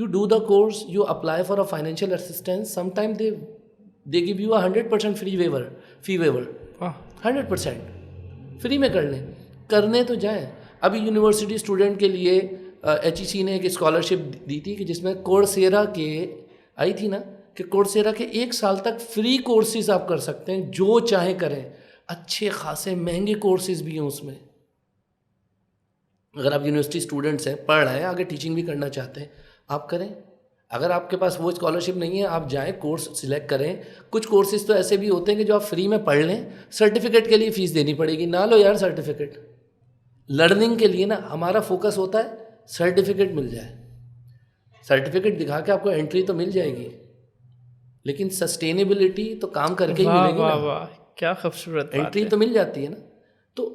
You do the course, you apply for a financial assistance, sometimes they give you a 100% fee waiver. واہ 100% فری میں کر لیں, کرنے تو جائیں. ابھی یونیورسٹی اسٹوڈنٹ کے لیے ایچ ای سی نے ایک اسکالرشپ دی تھی کہ جس میں کورسیرا کے آئی تھی نا, کہ کورسیرا کے 1 سال تک فری کورسز آپ کر سکتے ہیں, جو چاہیں کریں. اچھے خاصے مہنگے کورسز بھی ہیں اس میں. اگر آپ یونیورسٹی اسٹوڈنٹس ہیں, پڑھ رہے ہیں, آگے ٹیچنگ بھی کرنا چاہتے ہیں, آپ کریں. اگر آپ کے پاس وہ اسکالرشپ نہیں ہے, آپ جائیں کورس سلیکٹ کریں. کچھ کورسز تو ایسے بھی ہوتے ہیں کہ جو آپ فری میں پڑھ لیں, سرٹیفکیٹ کے لیے فیس دینی پڑے گی. نہ لو یار سرٹیفکیٹ. لرننگ کے لیے نا ہمارا فوکس ہوتا ہے سرٹیفکیٹ مل جائے. سرٹیفکیٹ دکھا کے آپ کو انٹری تو مل جائے گی, لیکن سسٹینیبلٹی تو کام کر کے ہی واہ ملے گی واہ نا. واہ کیا خوبصورت بات انٹری ہے. تو مل جاتی ہے نا. تو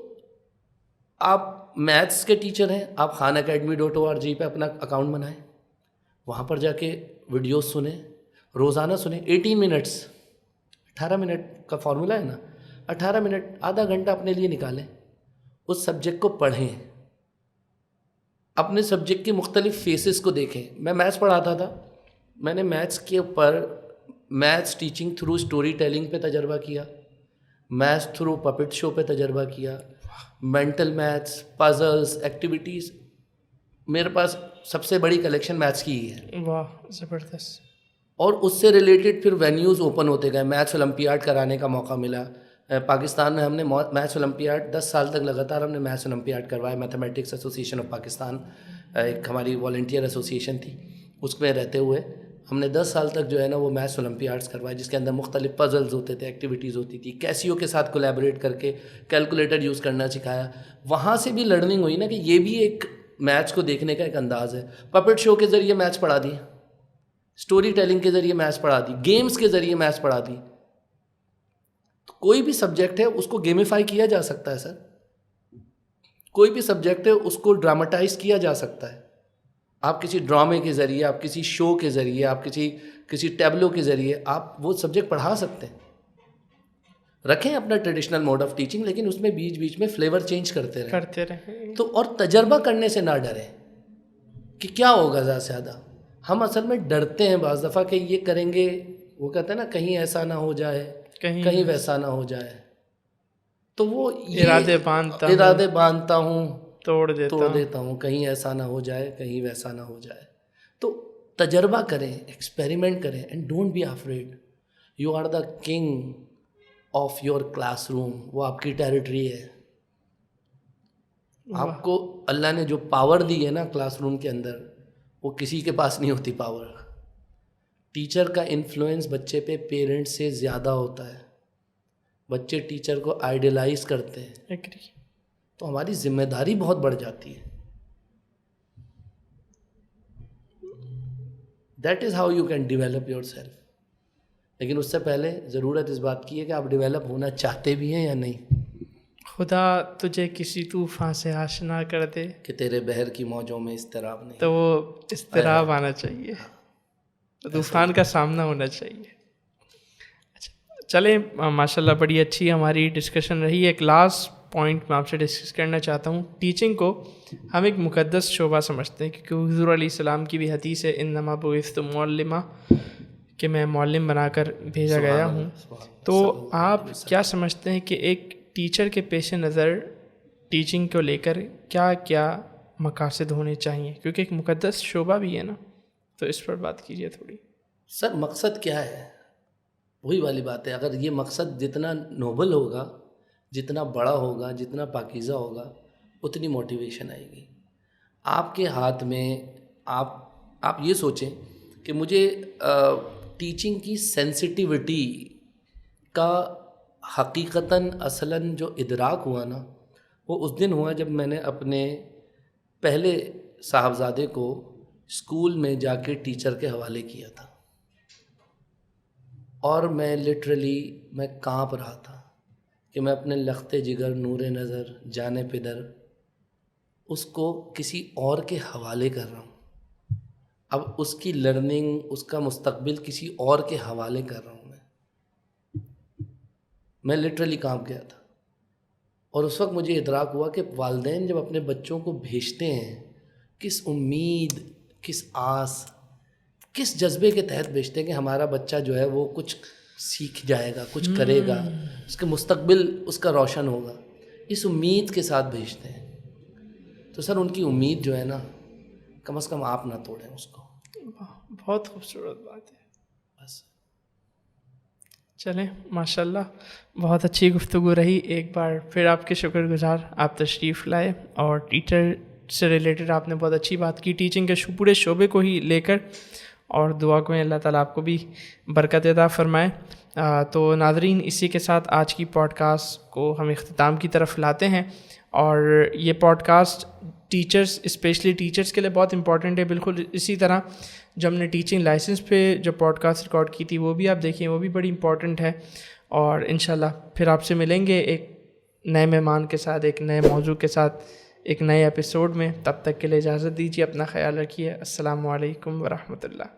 آپ میتھس کے ٹیچر ہیں, آپ خان academy.org پہ اپنا اکاؤنٹ بنائیں, وہاں پر جا کے ویڈیوز سنیں, روزانہ سنیں. 18 منٹس, 18 منٹ کا فارمولہ ہے نا, 18 منٹ, آدھا گھنٹہ اپنے لیے نکالیں, اس سبجیکٹ کو پڑھیں, اپنے سبجیکٹ کے مختلف فیسز کو دیکھیں. میں میتھس پڑھاتا تھا, میں نے میتھس کے اوپر maths teaching through story telling پہ تجربہ کیا, میتھس تھرو پپٹ شو پہ تجربہ کیا, مینٹل میتھس, پزلز, ایکٹیویٹیز. میرے پاس سب سے بڑی کلیکشن میتھس کی ہی ہے. واہ زبردست. اور اس سے ریلیٹڈ پھر وینیوز اوپن ہوتے گئے. میتھس اولمپیاڈ کرانے کا موقع ملا. پاکستان میں ہم نے میتھس اولمپیاڈ 10 سال تک لگاتار ہم نے میتھس اولمپیاڈ کروایا. میتھمیٹکس ایسوسیشن آف پاکستان ایک ہماری والنٹیئر ایسوسیشن تھی, اس میں رہتے ہوئے ہم نے 10 سال تک جو ہے نا وہ میتھس اولمپیاڈس کروائے, جس کے اندر مختلف پزلز ہوتے تھے, ایکٹیویٹیز ہوتی تھی. کیسیو کے ساتھ کولیبریٹ کر کے کیلکولیٹر یوز کرنا سکھایا. وہاں سے بھی لرننگ ہوئی نا کہ یہ بھی ایک میتھس کو دیکھنے کا ایک انداز ہے. پپٹ شو کے ذریعے میتھس پڑھا دی, اسٹوری ٹیلنگ کے ذریعے میتھس پڑھا دی, گیمز کے ذریعے میتھس پڑھا دی. کوئی بھی سبجیکٹ ہے اس کو گیمیفائی کیا جا سکتا ہے سر. کوئی بھی سبجیکٹ ہے اس کو ڈراماٹائز کیا جا سکتا ہے. آپ کسی ڈرامے کے ذریعے, آپ کسی شو کے ذریعے, آپ کسی ٹیبلو کے ذریعے آپ وہ سبجیکٹ پڑھا سکتے ہیں. رکھیں اپنا ٹریڈیشنل موڈ آف ٹیچنگ, لیکن اس میں بیچ بیچ میں فلیور چینج کرتے رہیں. تو اور تجربہ کرنے سے نہ ڈریں کہ کیا ہوگا. زیادہ سے زیادہ ہم اصل میں ڈرتے ہیں بعض دفعہ کہ یہ کریں گے, وہ کہتے ہیں نا کہیں ایسا نہ ہو جائے, کہیں ویسا نہ ہو جائے. تو وہ ارادے باندھتا ہوں, توڑ دیتا ہوں, کہیں ایسا نہ ہو جائے, کہیں ویسا نہ ہو جائے. تو تجربہ کریں, ایکسپیریمنٹ کریں, and don't be afraid. You are the king of your classroom. وہ آپ کی ٹیریٹری ہے. آپ کو اللہ نے جو پاور دی ہے نا کلاس روم کے اندر, وہ کسی کے پاس نہیں ہوتی پاور. ٹیچر کا انفلوئنس بچے پہ پیرنٹ سے زیادہ ہوتا ہے. بچے ٹیچر کو آئیڈیلائز کرتے ہیں, تو ہماری ذمہ داری بہت بڑھ جاتی ہے. That is how you can develop your self. لیکن اس سے پہلے ضرورت اس بات کی ہے کہ آپ ڈیولپ ہونا چاہتے بھی ہیں یا نہیں. خدا تجھے کسی طوفان سے آشنا کر دے کہ تیرے بحر کی موجوں میں اضطراب نہیں, تو وہ اضطراب آنا چاہیے, طوفان کا سامنا ہونا چاہیے. چلیں ماشاء اللہ بڑی اچھی ہماری ڈسکشن رہی. ایک لاسٹ پوائنٹ میں آپ سے ڈسکس کرنا چاہتا ہوں. ٹیچنگ کو ہم ایک مقدس شعبہ سمجھتے ہیں, کیونکہ حضور علیہ السلام کی بھی حدیث ہے انما بعثت معلما, کہ میں معلم بنا کر بھیجا گیا ہوں. تو آپ کیا سمجھتے ہیں کہ ایک ٹیچر کے پیش نظر ٹیچنگ کو لے کر کیا کیا مقاصد ہونے چاہیے, کیونکہ ایک مقدس شعبہ بھی ہے نا, تو اس پر بات کیجیے تھوڑی. سر مقصد کیا ہے, وہی والی بات ہے. اگر یہ مقصد جتنا نوبل ہوگا, جتنا بڑا ہوگا, جتنا پاکیزہ ہوگا, اتنی موٹیویشن آئے گی. آپ کے ہاتھ میں آپ یہ سوچیں کہ مجھے ٹیچنگ کی سینسٹیوٹی کا حقیقتاً اصلاً جو ادراک ہوا نا, وہ اس دن ہوا جب میں نے اپنے پہلے صاحبزادے کو اسکول میں جا کے ٹیچر کے حوالے کیا تھا. اور میں لٹرلی میں کانپ رہا تھا کہ میں اپنے لخت جگر, نور نظر, جانے پدر اس کو کسی اور کے حوالے کر رہا ہوں. اب اس کی لرننگ, اس کا مستقبل کسی اور کے حوالے کر رہا ہوں. میں لٹرلی کانپ گیا تھا. اور اس وقت مجھے ادراک ہوا کہ والدین جب اپنے بچوں کو بھیجتے ہیں, کس امید, کس آس, کس جذبے کے تحت بھیجتے ہیں کہ ہمارا بچہ جو ہے وہ کچھ سیکھ جائے گا, کچھ کرے گا, اس کے مستقبل اس کا روشن ہوگا, اس امید کے ساتھ بھیجتے ہیں. تو سر ان کی امید جو ہے نا کم از کم آپ نہ توڑیں اس کو. بہت خوبصورت بات ہے. بس چلیں ماشاء اللہ بہت اچھی گفتگو رہی. ایک بار پھر آپ کے شکر گزار, آپ تشریف لائے اور ٹیچر سے ریلیٹڈ آپ نے بہت اچھی بات کی, ٹیچنگ کے پورے شعبے کو ہی لے کر, اور دعا کو اللہ تعالیٰ آپ کو بھی برکت عطا فرمائے. تو ناظرین اسی کے ساتھ آج کی پوڈ کاسٹ کو ہم اختتام کی طرف لاتے ہیں. اور یہ podcast teachers, especially teachers کے لیے بہت امپورٹنٹ ہے. بالکل اسی طرح جو ہم نے ٹیچنگ لائسنس پہ جو پوڈ کاسٹ ریکارڈ کی تھی وہ بھی آپ دیکھیں, وہ بھی بڑی امپورٹنٹ ہے. اور انشاءاللہ پھر آپ سے ملیں گے ایک نئے مہمان کے ساتھ, ایک نئے موضوع کے ساتھ, ایک نئے ایپیسوڈ میں. تب تک کے لیے اجازت دیجیے, اپنا خیال رکھیے. السلام علیکم ورحمۃ اللہ.